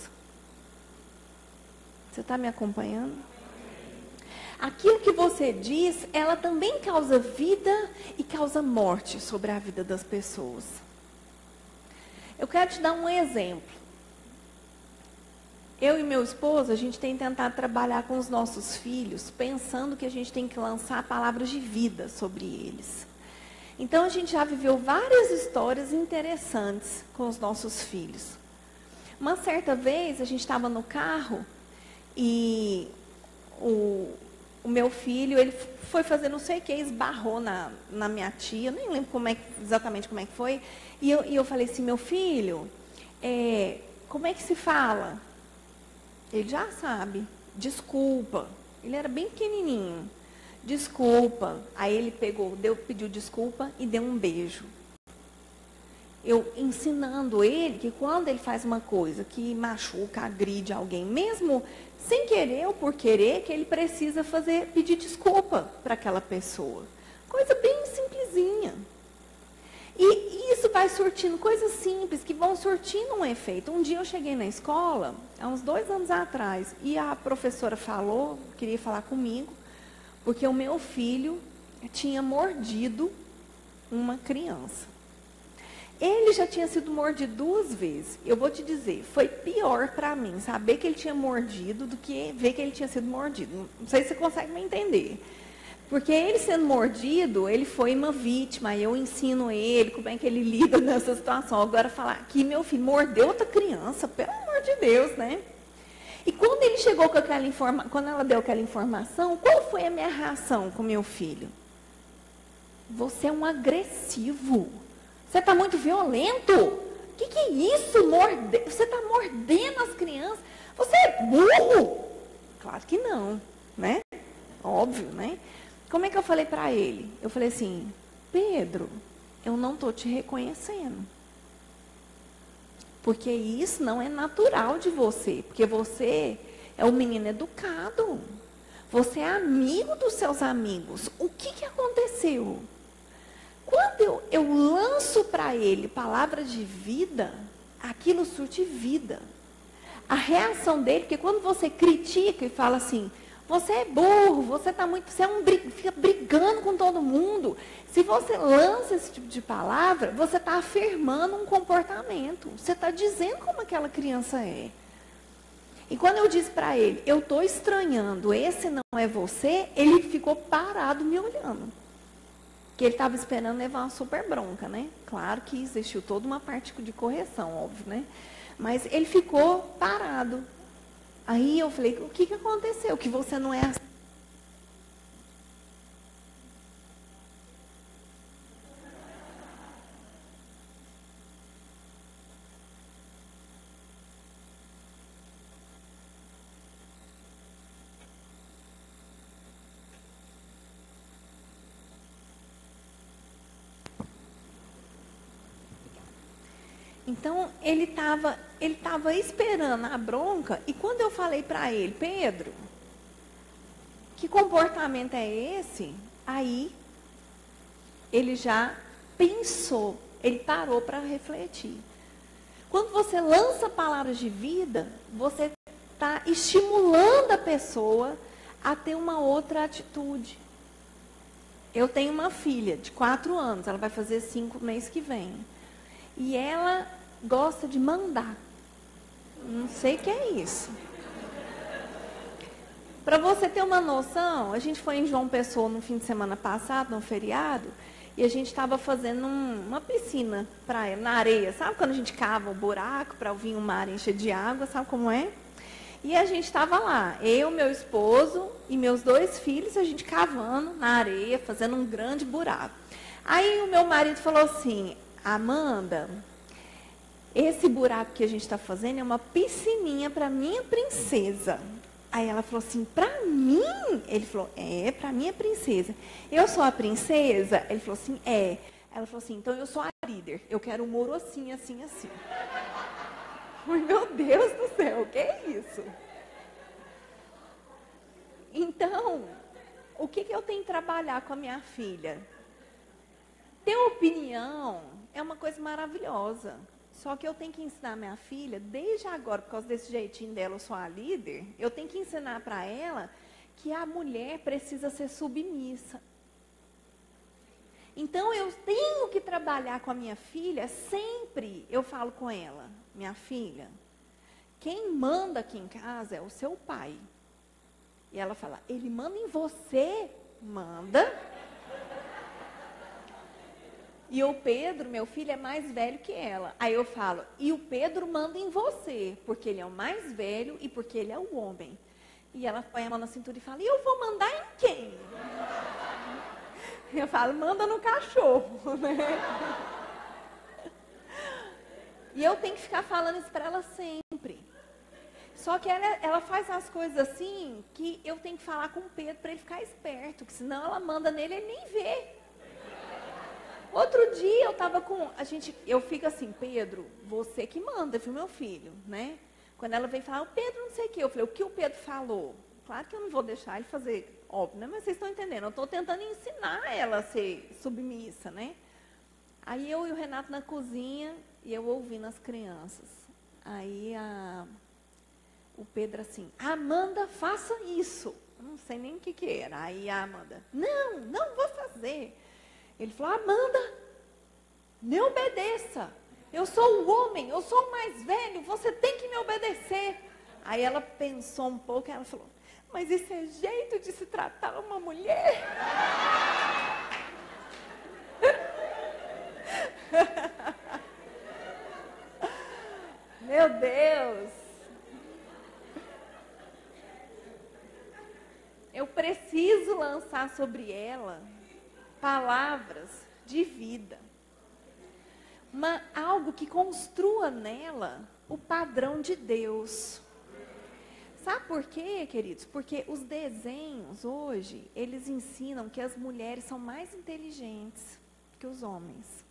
S1: Você está me acompanhando? Aquilo que você diz, ela também causa vida e causa morte sobre a vida das pessoas. Eu quero te dar um exemplo. Eu e meu esposo, a gente tem tentado trabalhar com os nossos filhos, pensando que a gente tem que lançar palavras de vida sobre eles. Então, a gente já viveu várias histórias interessantes com os nossos filhos. Uma certa vez, a gente estava no carro e o meu filho, ele foi fazer não sei o que, esbarrou na minha tia, nem lembro exatamente como é que foi. E eu falei assim, meu filho, como é que se fala? Ele já sabe, desculpa. Ele era bem pequenininho. Desculpa. Aí ele pediu desculpa e deu um beijo. Eu ensinando ele que quando ele faz uma coisa que machuca, agride alguém, mesmo sem querer ou por querer, que ele precisa pedir desculpa para aquela pessoa. Coisa bem simplesinha. E isso vai surtindo coisas simples que vão surtindo um efeito. Um dia eu cheguei na escola, há uns 2 anos atrás, e a professora queria falar comigo, porque o meu filho tinha mordido uma criança. Ele já tinha sido mordido 2 vezes. Eu vou te dizer, foi pior para mim saber que ele tinha mordido do que ver que ele tinha sido mordido. Não sei se você consegue me entender. Porque ele sendo mordido, ele foi uma vítima. Eu ensino ele como é que ele lida nessa situação. Agora falar que meu filho mordeu outra criança, pelo amor de Deus, né? E quando ele chegou com aquela quando ela deu aquela informação, qual foi a minha reação com meu filho? Você é um agressivo. Você está muito violento. O que é isso? Você está mordendo as crianças. Você é burro? Claro que não, né? Óbvio, né? Como é que eu falei para ele? Eu falei assim, Pedro, eu não estou te reconhecendo. Porque isso não é natural de você. Porque você é um menino educado. Você é amigo dos seus amigos. O que aconteceu? Quando eu lanço para ele palavras de vida, aquilo surte vida. A reação dele, porque quando você critica e fala assim, você é burro, você fica brigando com todo mundo. Se você lança esse tipo de palavra, você está afirmando um comportamento. Você está dizendo como aquela criança é. E quando eu disse para ele, eu estou estranhando, esse não é você, ele ficou parado me olhando. Que ele estava esperando levar uma super bronca, né? Claro que existiu toda uma parte de correção, óbvio, né? Mas ele ficou parado. Aí eu falei, o que aconteceu? Que você não é assim? Então, ele estava esperando a bronca, e quando eu falei para ele, Pedro, que comportamento é esse? Aí, ele já pensou, ele parou para refletir. Quando você lança palavras de vida, você está estimulando a pessoa a ter uma outra atitude. Eu tenho uma filha de 4 anos, ela vai fazer 5 mês que vem. E ela gosta de mandar. Não sei o que é isso. Para você ter uma noção, a gente foi em João Pessoa no fim de semana passado, no feriado, e a gente estava fazendo uma piscina na areia. Sabe quando a gente cava um buraco para vir um mar encher de água, sabe como é? E a gente estava lá, eu, meu esposo e meus 2 filhos, a gente cavando na areia, fazendo um grande buraco. Aí o meu marido falou assim, Amanda, esse buraco que a gente está fazendo é uma piscininha para minha princesa. Aí ela falou assim, para mim? Ele falou, para minha princesa. Eu sou a princesa? Ele falou assim, é. Ela falou assim, então eu sou a líder. Eu quero um muro assim, assim, assim. Meu Deus do céu, o que é isso? Então, o que eu tenho que trabalhar com a minha filha? Ter opinião é uma coisa maravilhosa. Só que eu tenho que ensinar minha filha, desde agora, por causa desse jeitinho dela, eu sou a líder, eu tenho que ensinar para ela que a mulher precisa ser submissa. Então, eu tenho que trabalhar com a minha filha, sempre eu falo com ela, minha filha, quem manda aqui em casa é o seu pai. E ela fala, ele manda em você? Manda. E o Pedro, meu filho, é mais velho que ela. Aí eu falo, e o Pedro manda em você, porque ele é o mais velho e porque ele é o homem. E ela põe a mão na cintura e fala, e eu vou mandar em quem? Eu falo, manda no cachorro, né? E eu tenho que ficar falando isso para ela sempre. Só que ela faz as coisas assim, que eu tenho que falar com o Pedro para ele ficar esperto, que senão ela manda nele e ele nem vê. Outro dia eu tava com, eu fico assim, Pedro, você que manda, viu, meu filho, né? Quando ela veio falar, o Pedro não sei o que, eu falei, o que o Pedro falou? Claro que eu não vou deixar ele fazer, óbvio, né? Mas vocês estão entendendo, eu estou tentando ensinar ela a ser submissa, né? Aí eu e o Renato na cozinha, e eu ouvindo as crianças. Aí o Pedro assim, Amanda, faça isso. Eu não sei nem o que era. Aí a Amanda, não vou fazer. Ele falou, Amanda, me obedeça. Eu sou o homem, eu sou o mais velho, você tem que me obedecer. Aí ela pensou um pouco e ela falou, mas isso é jeito de se tratar uma mulher? Meu Deus. Eu preciso lançar sobre ela palavras de vida. Algo que construa nela o padrão de Deus. Sabe por quê, queridos? Porque os desenhos hoje, eles ensinam que as mulheres são mais inteligentes que os homens.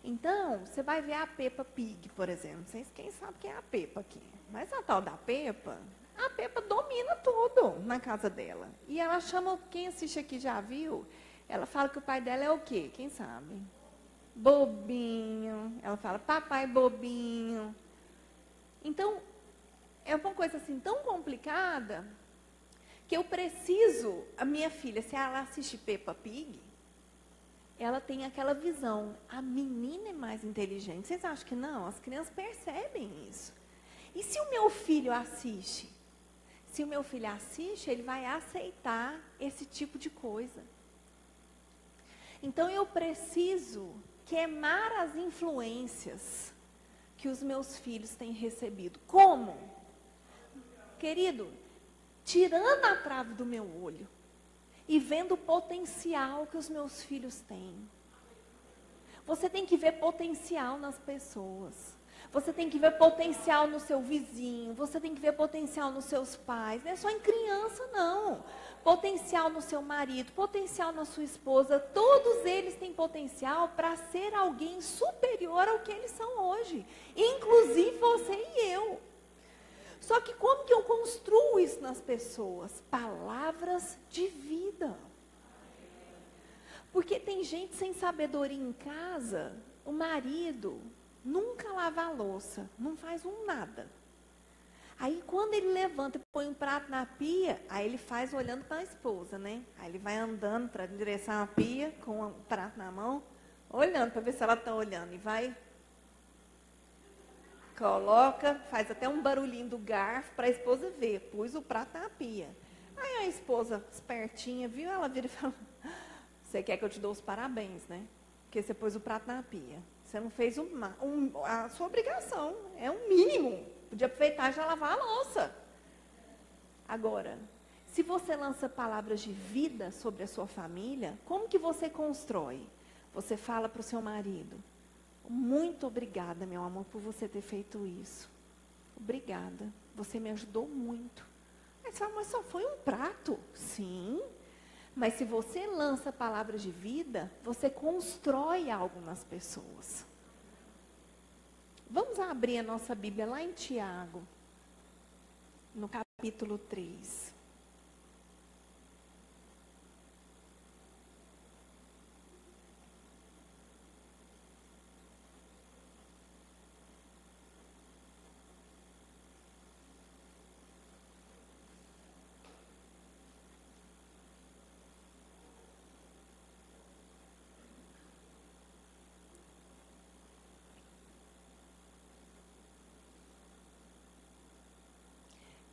S1: Então, você vai ver a Peppa Pig, por exemplo. Não sei quem sabe quem é a Peppa aqui. Mas a tal da Peppa, a Peppa domina tudo na casa dela. E ela chama, quem assiste aqui já viu, ela fala que o pai dela é o quê? Quem sabe? Bobinho. Ela fala, papai bobinho. Então, é uma coisa assim tão complicada que eu preciso, a minha filha, se ela assiste Peppa Pig, ela tem aquela visão, a menina é mais inteligente. Vocês acham que não? As crianças percebem isso. E se o meu filho assiste? Se o meu filho assiste, ele vai aceitar esse tipo de coisa. Então eu preciso queimar as influências que os meus filhos têm recebido. Como? Querido, tirando a trave do meu olho e vendo o potencial que os meus filhos têm. Você tem que ver potencial nas pessoas. Você tem que ver potencial no seu vizinho. Você tem que ver potencial nos seus pais. Não é só em criança, não. Potencial no seu marido, potencial na sua esposa. Todos eles têm potencial para ser alguém superior ao que eles são hoje. Inclusive você e eu. Só que como que eu construo isso nas pessoas? Palavras de vida. Porque tem gente sem sabedoria em casa, o marido nunca lava a louça, não faz um nada. Aí quando ele levanta e põe um prato na pia, aí ele faz olhando para a esposa, né? Aí ele vai andando para endereçar a pia com o prato na mão, olhando para ver se ela está olhando e vai... Coloca, faz até um barulhinho do garfo para a esposa ver. Pus o prato na pia. Aí a esposa, espertinha, viu? Ela vira e fala, você quer que eu te dou os parabéns, né? Porque você pôs o prato na pia. Você não fez a sua obrigação. É um mínimo. Podia aproveitar e já lavar a louça. Agora, se você lança palavras de vida sobre a sua família, como que você constrói? Você fala para o seu marido, muito obrigada, meu amor, por você ter feito isso. Obrigada. Você me ajudou muito. Aí você fala, mas só foi um prato. Sim. Mas se você lança palavras de vida, você constrói algo nas pessoas. Vamos abrir a nossa Bíblia lá em Tiago, no capítulo 3.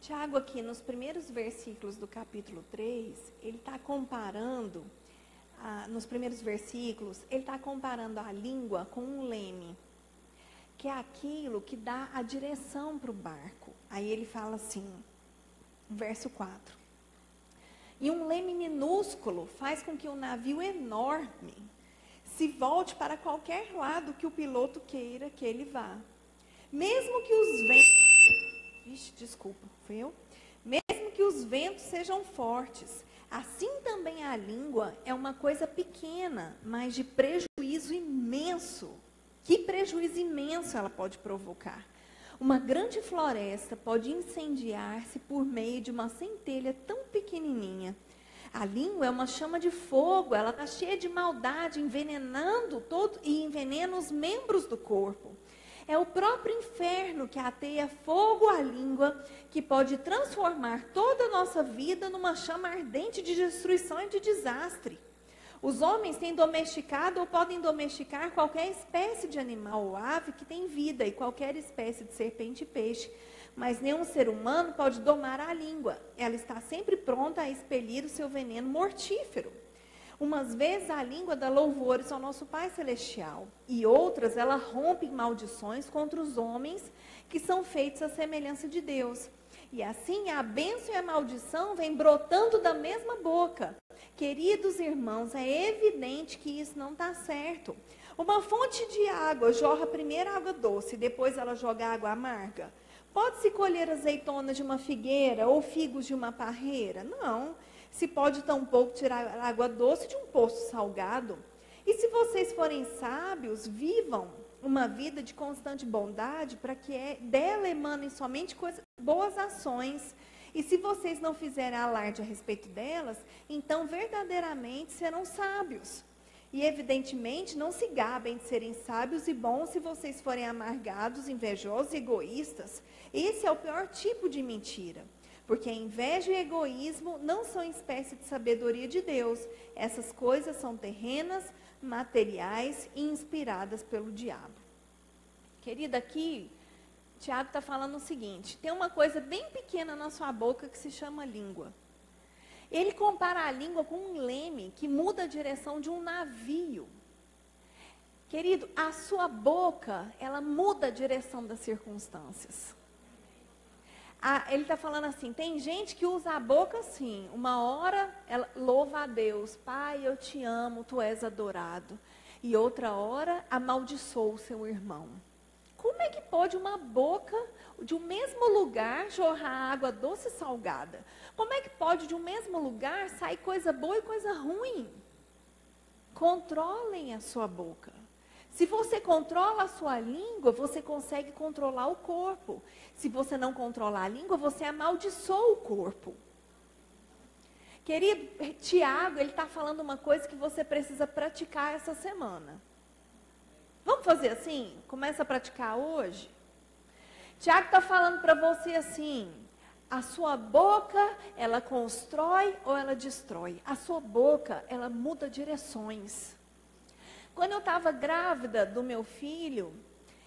S1: Tiago, aqui nos primeiros versículos do capítulo 3, ele está comparando, nos primeiros versículos, ele está comparando a língua com um leme, que é aquilo que dá a direção para o barco. Aí ele fala assim, verso 4. E um leme minúsculo faz com que um navio enorme se volte para qualquer lado que o piloto queira que ele vá. Mesmo que os ventos... desculpa, foi eu? Mesmo que os ventos sejam fortes, assim também a língua é uma coisa pequena, mas de prejuízo imenso. Que prejuízo imenso ela pode provocar? Uma grande floresta pode incendiar-se por meio de uma centelha tão pequenininha. A língua é uma chama de fogo, ela está cheia de maldade, envenenando todo e envenena os membros do corpo. É o próprio inferno que ateia fogo à língua, que pode transformar toda a nossa vida numa chama ardente de destruição e de desastre. Os homens têm domesticado ou podem domesticar qualquer espécie de animal ou ave que tem vida e qualquer espécie de serpente e peixe. Mas nenhum ser humano pode domar a língua. Ela está sempre pronta a expelir o seu veneno mortífero. Umas vezes a língua dá louvores ao nosso Pai Celestial, e outras ela rompe maldições contra os homens que são feitos à semelhança de Deus. E assim a bênção e a maldição vêm brotando da mesma boca. Queridos irmãos, é evidente que isso não está certo. Uma fonte de água jorra primeiro água doce, depois ela joga água amarga. Pode-se colher azeitonas de uma figueira ou figos de uma parreira? Não. Se pode tampouco tirar água doce de um poço salgado. E se vocês forem sábios, vivam uma vida de constante bondade, para que dela emanem somente boas ações. E se vocês não fizerem alarde a respeito delas, então verdadeiramente serão sábios. E evidentemente não se gabem de serem sábios e bons se vocês forem amargados, invejosos e egoístas. Esse é o pior tipo de mentira. Porque a inveja e o egoísmo não são espécie de sabedoria de Deus. Essas coisas são terrenas, materiais e inspiradas pelo diabo. Querida, aqui, Tiago está falando o seguinte: tem uma coisa bem pequena na sua boca que se chama língua. Ele compara a língua com um leme que muda a direção de um navio. Querido, a sua boca, ela muda a direção das circunstâncias. Ele está falando assim, tem gente que usa a boca assim, uma hora ela louva a Deus, Pai, eu te amo, tu és adorado. E outra hora amaldiçoa o seu irmão. Como é que pode uma boca de um mesmo lugar jorrar água doce e salgada? Como é que pode de um mesmo lugar sair coisa boa e coisa ruim? Controlem a sua boca. Se você controla a sua língua, você consegue controlar o corpo. Se você não controlar a língua, você amaldiçoa o corpo. Querido, Tiago, ele está falando uma coisa que você precisa praticar essa semana. Vamos fazer assim? Começa a praticar hoje? Tiago está falando para você assim, a sua boca, ela constrói ou ela destrói? A sua boca, ela muda direções. Quando eu estava grávida do meu filho,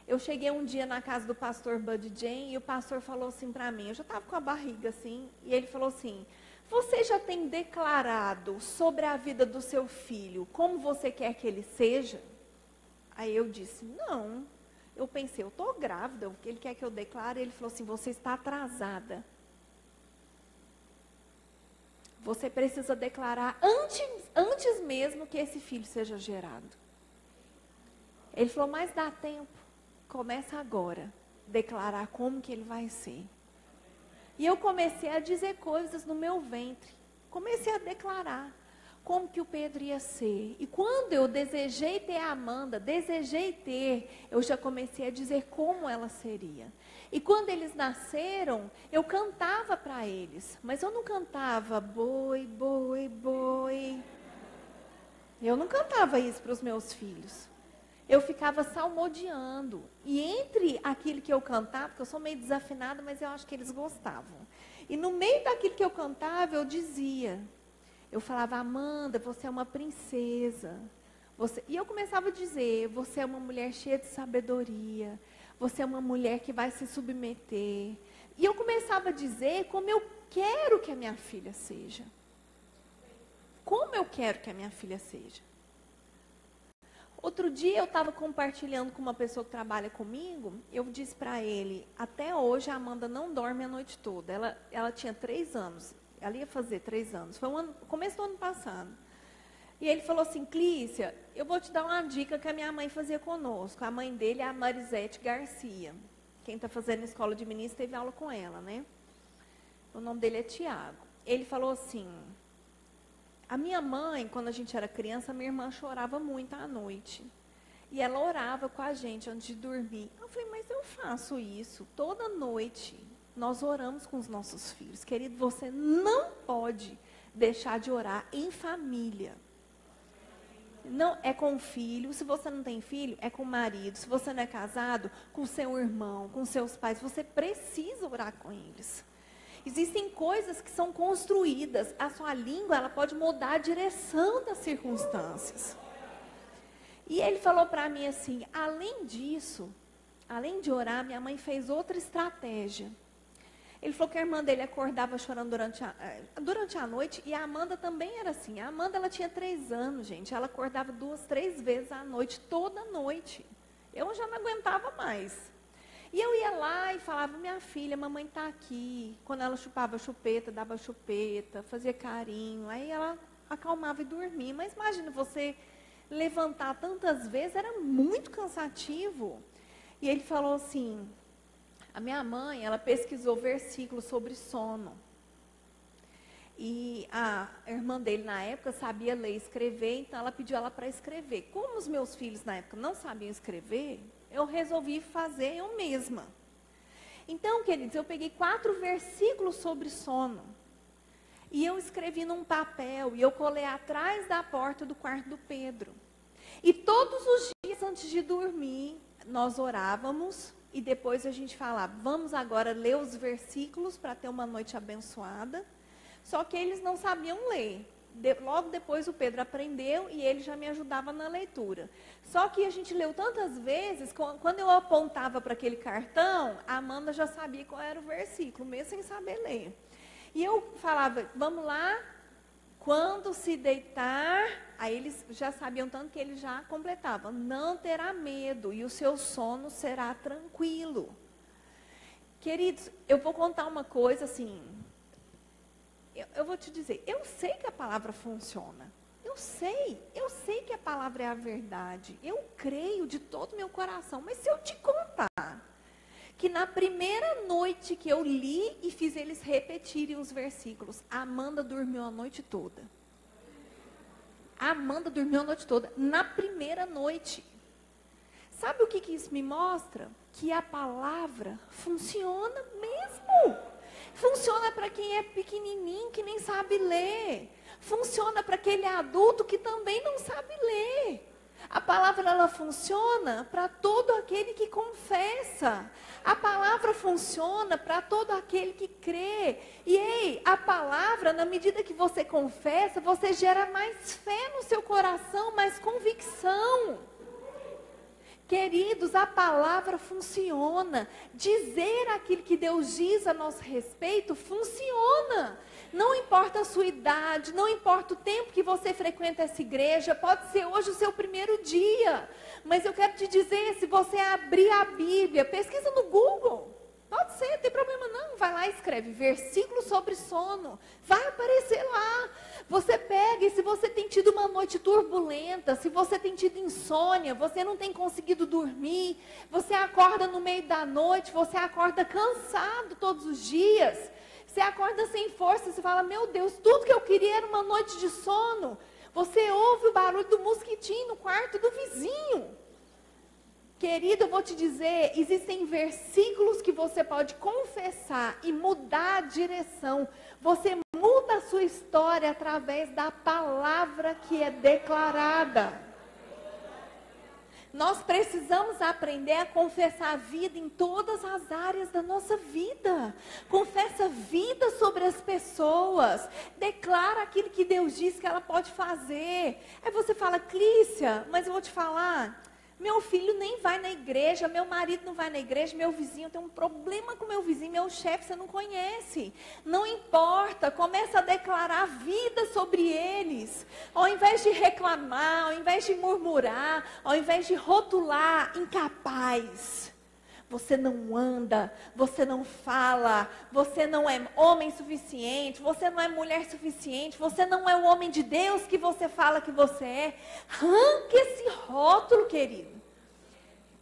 S1: eu cheguei um dia na casa do pastor Bud Jane e o pastor falou assim para mim, eu já estava com a barriga assim, e ele falou assim, você já tem declarado sobre a vida do seu filho como você quer que ele seja? Aí eu disse, não. Eu pensei, eu estou grávida, o que ele quer que eu declare? Ele falou assim, você está atrasada. Você precisa declarar antes mesmo que esse filho seja gerado. Ele falou, mas dá tempo. Começa agora. Declarar como que ele vai ser. E eu comecei a dizer coisas no meu ventre. Comecei a declarar como que o Pedro ia ser. E quando eu desejei ter a Amanda, eu já comecei a dizer como ela seria. E quando eles nasceram, eu cantava para eles. Mas eu não cantava boi, boi, boi. Eu não cantava isso para os meus filhos. Eu ficava salmodiando. E entre aquilo que eu cantava, porque eu sou meio desafinada, mas eu acho que eles gostavam. E no meio daquilo que eu cantava, eu dizia. Eu falava, Amanda, você é uma princesa. E eu começava a dizer, você é uma mulher cheia de sabedoria. Você é uma mulher que vai se submeter. E eu começava a dizer como eu quero que a minha filha seja. Como eu quero que a minha filha seja. Outro dia eu estava compartilhando com uma pessoa que trabalha comigo, eu disse para ele, até hoje a Amanda não dorme a noite toda. Ela tinha 3 anos, ela ia fazer 3 anos, foi começo do ano passado. E ele falou assim, Clícia, eu vou te dar uma dica que a minha mãe fazia conosco. A mãe dele é a Marisete Garcia. Quem está fazendo escola de ministro teve aula com ela, né? O nome dele é Tiago. Ele falou assim, a minha mãe, quando a gente era criança, minha irmã chorava muito à noite. E ela orava com a gente antes de dormir. Eu falei, mas eu faço isso toda noite. Nós oramos com os nossos filhos. Querido, você não pode deixar de orar em família. Não é com o filho, se você não tem filho, é com o marido. Se você não é casado, com seu irmão, com seus pais. Você precisa orar com eles. Existem coisas que são construídas. A sua língua, ela pode mudar a direção das circunstâncias. E ele falou para mim assim, além disso, além de orar, minha mãe fez outra estratégia. Ele falou que a irmã dele acordava chorando durante a noite, e a Amanda também era assim. A Amanda, ela tinha 3 anos, gente. Ela acordava 2, 3 vezes à noite, toda noite. Eu já não aguentava mais. E eu ia lá e falava, minha filha, mamãe está aqui. Quando ela chupava chupeta, dava chupeta, fazia carinho. Aí ela acalmava e dormia. Mas imagina, você levantar tantas vezes, era muito cansativo. E ele falou assim, a minha mãe, ela pesquisou versículos sobre sono. E a irmã dele, na época, sabia ler e escrever, então ela pediu ela para escrever. Como os meus filhos, na época, não sabiam escrever, eu resolvi fazer eu mesma. Então, queridos, eu peguei 4 versículos sobre sono. E eu escrevi num papel, e eu colei atrás da porta do quarto do Pedro. E todos os dias, antes de dormir, nós orávamos. E depois a gente falava, vamos agora ler os versículos para ter uma noite abençoada. Só que eles não sabiam ler. Logo depois o Pedro aprendeu e ele já me ajudava na leitura. Só que a gente leu tantas vezes, quando eu apontava para aquele cartão, a Amanda já sabia qual era o versículo, mesmo sem saber ler. E eu falava, vamos lá, quando se deitar, aí eles já sabiam tanto que eles já completavam, não terá medo e o seu sono será tranquilo. Queridos, eu vou contar uma coisa assim, eu vou te dizer, eu sei que a palavra funciona, eu sei que a palavra é a verdade, eu creio de todo o meu coração, mas se eu te contar que na primeira noite que eu li e fiz eles repetirem os versículos, a Amanda dormiu a noite toda. A Amanda dormiu a noite toda, na primeira noite. Sabe o que isso me mostra? Que a palavra funciona mesmo. Funciona para quem é pequenininho, que nem sabe ler. Funciona para aquele adulto que também não sabe ler. A palavra, ela funciona para todo aquele que confessa. A palavra funciona para todo aquele que crê. E ei, a palavra, na medida que você confessa, você gera mais fé no seu coração, mais convicção. Queridos, a palavra funciona. Dizer aquilo que Deus diz a nosso respeito funciona. Não importa a sua idade, não importa o tempo que você frequenta essa igreja, pode ser hoje o seu primeiro dia. Mas eu quero te dizer, se você abrir a Bíblia, pesquisa no Google. Pode ser, não tem problema não. Vai lá e escreve versículo sobre sono. Vai aparecer lá. Você pega e se você tem tido uma noite turbulenta, se você tem tido insônia, você não tem conseguido dormir, você acorda no meio da noite, você acorda cansado todos os dias, você acorda sem força, você fala, meu Deus, tudo que eu queria era uma noite de sono. Você ouve o barulho do mosquitinho no quarto do vizinho. Querido, eu vou te dizer, existem versículos que você pode confessar e mudar a direção. Você muda a sua história através da palavra que é declarada. Nós precisamos aprender a confessar a vida em todas as áreas da nossa vida. Confessa vida sobre as pessoas. Declara aquilo que Deus diz que ela pode fazer. Aí você fala, Clícia, mas eu vou te falar, Meu filho nem vai na igreja, meu marido não vai na igreja, meu vizinho tem um problema com meu vizinho, meu chefe você não conhece. Não importa, começa a declarar vida sobre eles. Ao invés de reclamar, ao invés de murmurar, ao invés de rotular, incapaz. Você não anda, você não fala, você não é homem suficiente, você não é mulher suficiente, você não é o homem de Deus que você fala que você é. Arranque esse rótulo, querido.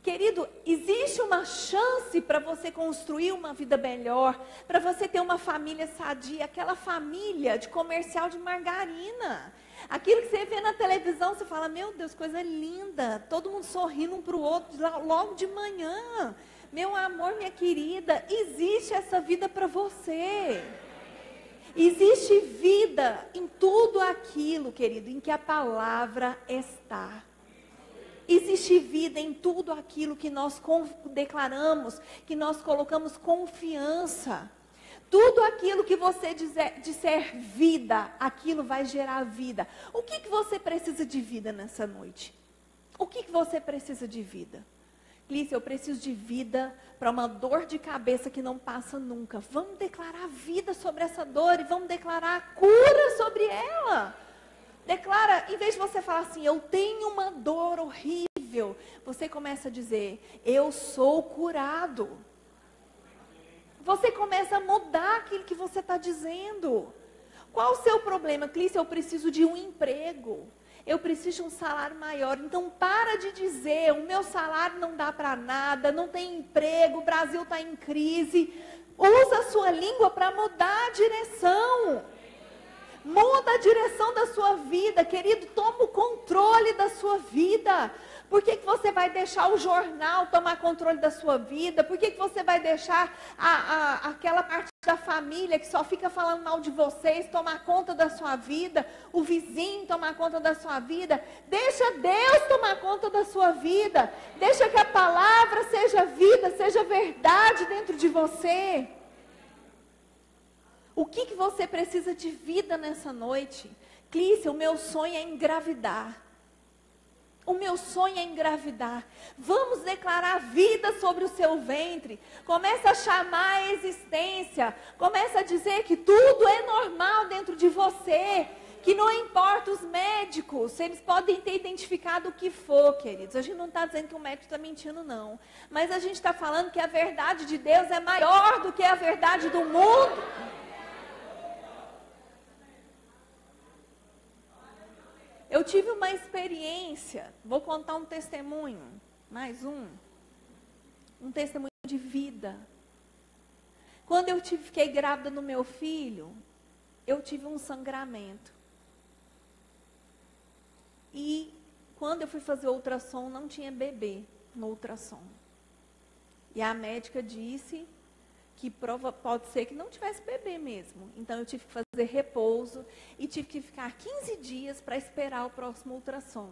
S1: Querido, existe uma chance para você construir uma vida melhor, para você ter uma família sadia, aquela família de comercial de margarina. Aquilo que você vê na televisão, você fala, meu Deus, coisa linda, todo mundo sorrindo um para o outro logo de manhã. Meu amor, minha querida, existe essa vida para você. Existe vida em tudo aquilo, querido, em que a palavra está. Existe vida em tudo aquilo que nós declaramos, que nós colocamos confiança. Tudo aquilo que você disser vida, aquilo vai gerar vida. O que você precisa de vida nessa noite? O que você precisa de vida? Clícia, eu preciso de vida para uma dor de cabeça que não passa nunca. Vamos declarar vida sobre essa dor e vamos declarar cura sobre ela. Declara, em vez de você falar assim, eu tenho uma dor horrível, você começa a dizer, eu sou curado. Você começa a mudar aquilo que você está dizendo. Qual o seu problema? Clícia, eu preciso de um emprego. Eu preciso de um salário maior. Então, para de dizer, o meu salário não dá para nada, não tem emprego, o Brasil está em crise. Usa a sua língua para mudar a direção. Muda a direção da sua vida, querido. Toma o controle da sua vida. Por que você vai deixar o jornal tomar controle da sua vida? Por que você vai deixar aquela parte da família que só fica falando mal de vocês tomar conta da sua vida? O vizinho tomar conta da sua vida? Deixa Deus tomar conta da sua vida. Deixa que a palavra seja vida, seja verdade dentro de você. O que você precisa de vida nessa noite? Clícia, o meu sonho é engravidar. O meu sonho é engravidar. Vamos declarar vida sobre o seu ventre. Começa a chamar a existência. Começa a dizer que tudo é normal dentro de você. Que não importa os médicos, eles podem ter identificado o que for, queridos. A gente não está dizendo que o médico está mentindo, não. Mas a gente está falando que a verdade de Deus é maior do que a verdade do mundo. Eu tive uma experiência, vou contar um testemunho, mais um testemunho de vida. Quando eu fiquei grávida do meu filho, eu tive um sangramento. E quando eu fui fazer o ultrassom, não tinha bebê no ultrassom. E a médica disse que pode ser que não tivesse bebê mesmo. Então, eu tive que fazer repouso e tive que ficar 15 dias para esperar o próximo ultrassom.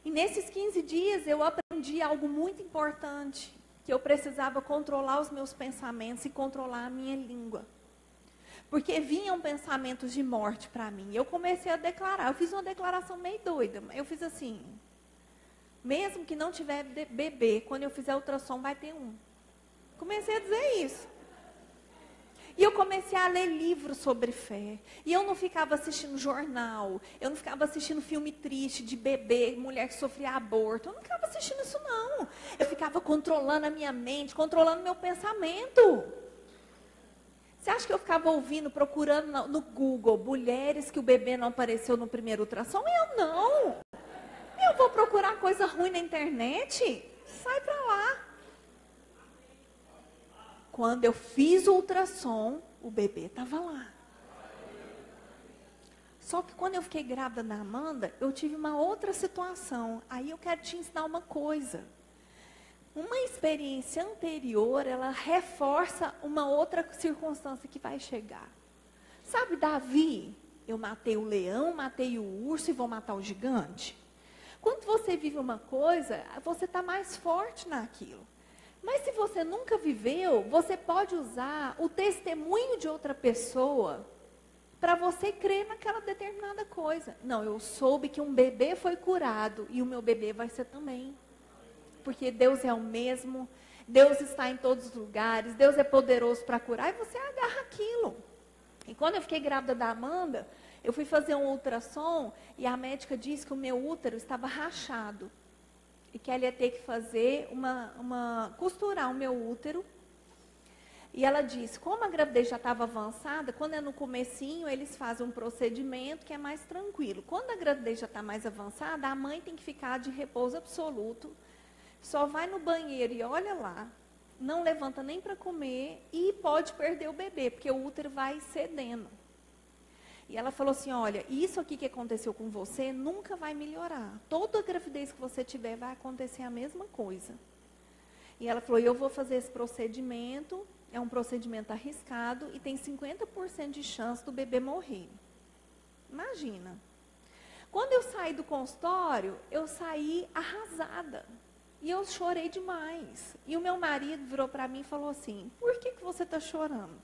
S1: E nesses 15 dias, eu aprendi algo muito importante, que eu precisava controlar os meus pensamentos e controlar a minha língua. Porque vinham pensamentos de morte para mim. Eu comecei a declarar, eu fiz uma declaração meio doida. Eu fiz assim, mesmo que não tiver bebê, quando eu fizer ultrassom vai ter um. Comecei a dizer isso. E eu comecei a ler livros sobre fé. E eu não ficava assistindo jornal. Eu não ficava assistindo filme triste de bebê, mulher que sofria aborto. Eu não ficava assistindo isso, não. Eu ficava controlando a minha mente, controlando meu pensamento. Você acha que eu ficava ouvindo, procurando no Google, mulheres que o bebê não apareceu no primeiro ultrassom? Eu não. Eu vou procurar coisa ruim na internet? Sai pra lá. Quando eu fiz o ultrassom, o bebê estava lá. Só que quando eu fiquei grávida da Amanda, eu tive uma outra situação. Aí eu quero te ensinar uma coisa. Uma experiência anterior, ela reforça uma outra circunstância que vai chegar. Sabe, Davi? Eu matei o leão, matei o urso e vou matar o gigante. Quando você vive uma coisa, você está mais forte naquilo. Mas se você nunca viveu, você pode usar o testemunho de outra pessoa para você crer naquela determinada coisa. Não, eu soube que um bebê foi curado e o meu bebê vai ser também. Porque Deus é o mesmo, Deus está em todos os lugares, Deus é poderoso para curar e você agarra aquilo. E quando eu fiquei grávida da Amanda, eu fui fazer um ultrassom e a médica disse que o meu útero estava rachado. E que ela ia ter que fazer costurar o meu útero. E ela disse, como a gravidez já estava avançada, quando é no comecinho, eles fazem um procedimento que é mais tranquilo. Quando a gravidez já está mais avançada, a mãe tem que ficar de repouso absoluto. Só vai no banheiro e olha lá. Não levanta nem para comer e pode perder o bebê, porque o útero vai cedendo. E ela falou assim, olha, isso aqui que aconteceu com você nunca vai melhorar. Toda gravidez que você tiver vai acontecer a mesma coisa. E ela falou, eu vou fazer esse procedimento, é um procedimento arriscado e tem 50% de chance do bebê morrer. Imagina. Quando eu saí do consultório, eu saí arrasada. E eu chorei demais. E o meu marido virou para mim e falou assim, por que você está chorando?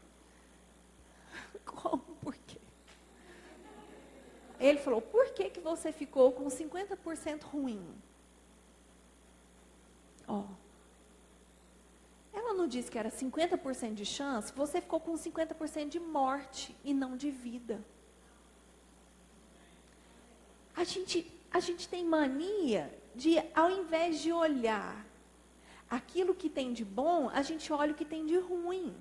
S1: Como? Por quê? Ele falou, por que você ficou com 50% ruim? Ó. Ela não disse que era 50% de chance, você ficou com 50% de morte e não de vida. A gente tem mania de, ao invés de olhar aquilo que tem de bom, a gente olha o que tem de ruim.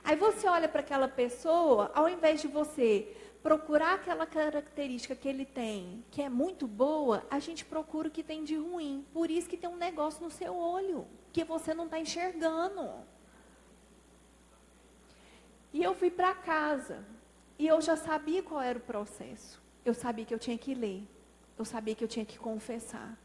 S1: Aí você olha para aquela pessoa, ao invés de você procurar aquela característica que ele tem, que é muito boa, a gente procura o que tem de ruim. Por isso que tem um negócio no seu olho, que você não está enxergando. E eu fui para casa, e eu já sabia qual era o processo. Eu sabia que eu tinha que ler, eu sabia que eu tinha que confessar.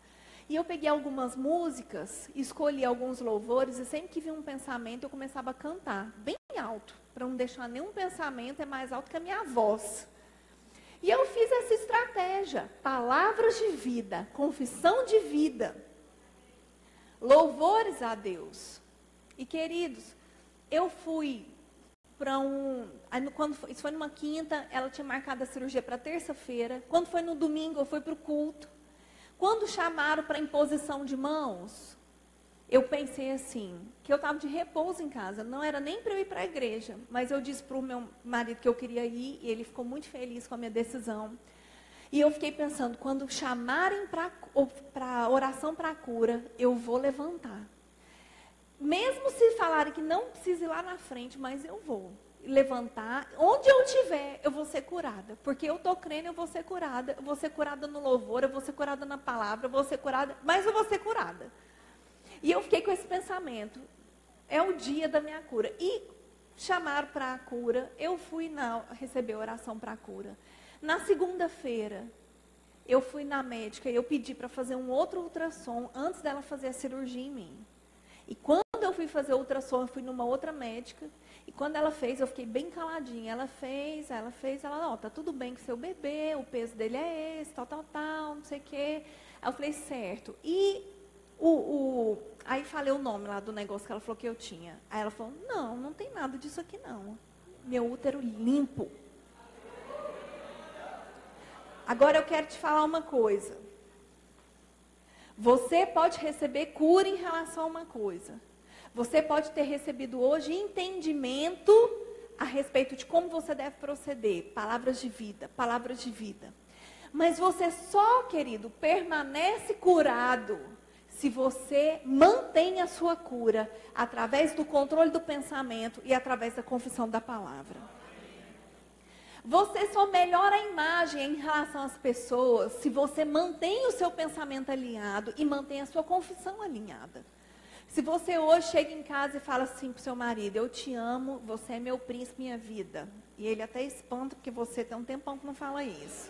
S1: E eu peguei algumas músicas, escolhi alguns louvores, e sempre que vinha um pensamento, eu começava a cantar, bem alto, para não deixar nenhum pensamento mais alto que a minha voz. E eu fiz essa estratégia, palavras de vida, confissão de vida, louvores a Deus. E queridos, eu fui para isso foi numa quinta, ela tinha marcado a cirurgia para terça-feira. Quando foi no domingo, eu fui para o culto. Quando chamaram para imposição de mãos, eu pensei assim, que eu estava de repouso em casa, não era nem para eu ir para a igreja, mas eu disse para o meu marido que eu queria ir, e ele ficou muito feliz com a minha decisão. E eu fiquei pensando, quando chamarem para oração para a cura, eu vou levantar. Mesmo se falarem que não precisa ir lá na frente, mas eu vou levantar, onde eu estiver, eu vou ser curada, porque eu estou crendo, eu vou ser curada no louvor, eu vou ser curada na palavra, eu vou ser curada, mas eu vou ser curada. E eu fiquei com esse pensamento, é o dia da minha cura. E chamaram para a cura, eu fui receber oração para a cura. Na segunda-feira, eu fui na médica e eu pedi para fazer um outro ultrassom antes dela fazer a cirurgia em mim. E quando eu fui fazer o ultrassom, eu fui numa outra médica. E quando ela fez, eu fiquei bem caladinha. Ela fez, ó, tá tudo bem com o seu bebê, o peso dele é esse, tal, não sei o quê. Aí eu falei, certo. E aí falei o nome lá do negócio que ela falou que eu tinha. Aí ela falou, não tem nada disso aqui não. Meu útero limpo. Agora eu quero te falar uma coisa. Você pode receber cura em relação a uma coisa. Você pode ter recebido hoje entendimento a respeito de como você deve proceder. Palavras de vida, palavras de vida. Mas você só, querido, permanece curado se você mantém a sua cura através do controle do pensamento e através da confissão da palavra. Você só melhora a imagem em relação às pessoas se você mantém o seu pensamento alinhado e mantém a sua confissão alinhada. Se você hoje chega em casa e fala assim para o seu marido, eu te amo, você é meu príncipe, minha vida. E ele até espanta porque você tem um tempão que não fala isso.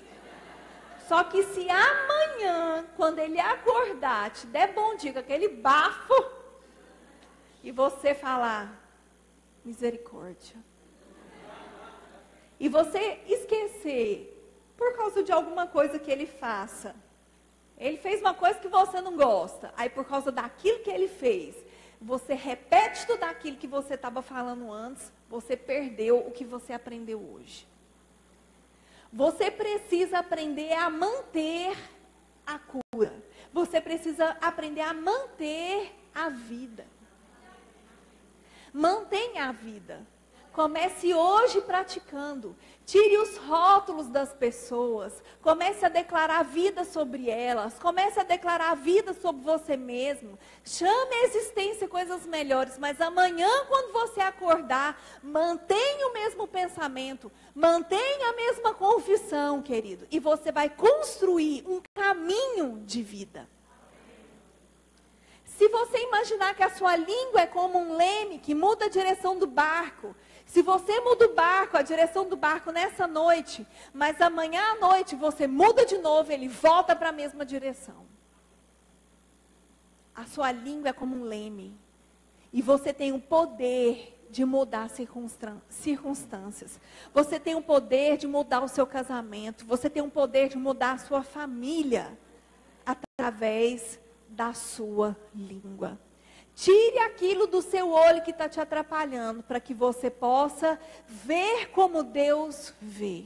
S1: Só que se amanhã, quando ele acordar, te der bom dia com aquele bafo, e você falar, misericórdia. E você esquecer, por causa de alguma coisa que ele faça. Ele fez uma coisa que você não gosta. Aí por causa daquilo que ele fez, você repete tudo aquilo que você estava falando antes, você perdeu o que você aprendeu hoje. Você precisa aprender a manter a cura. Você precisa aprender a manter a vida. Mantenha a vida. Comece hoje praticando. Tire os rótulos das pessoas. Comece a declarar vida sobre elas. Comece a declarar vida sobre você mesmo. Chame a existência coisas melhores. Mas amanhã, quando você acordar, mantenha o mesmo pensamento. Mantenha a mesma confissão, querido. E você vai construir um caminho de vida. Se você imaginar que a sua língua é como um leme que muda a direção do barco, se você muda o barco, a direção do barco nessa noite, mas amanhã à noite você muda de novo, ele volta para a mesma direção. A sua língua é como um leme. E você tem o poder de mudar circunstâncias. Você tem o poder de mudar o seu casamento. Você tem o poder de mudar a sua família através da sua língua. Tire aquilo do seu olho que está te atrapalhando, para que você possa ver como Deus vê.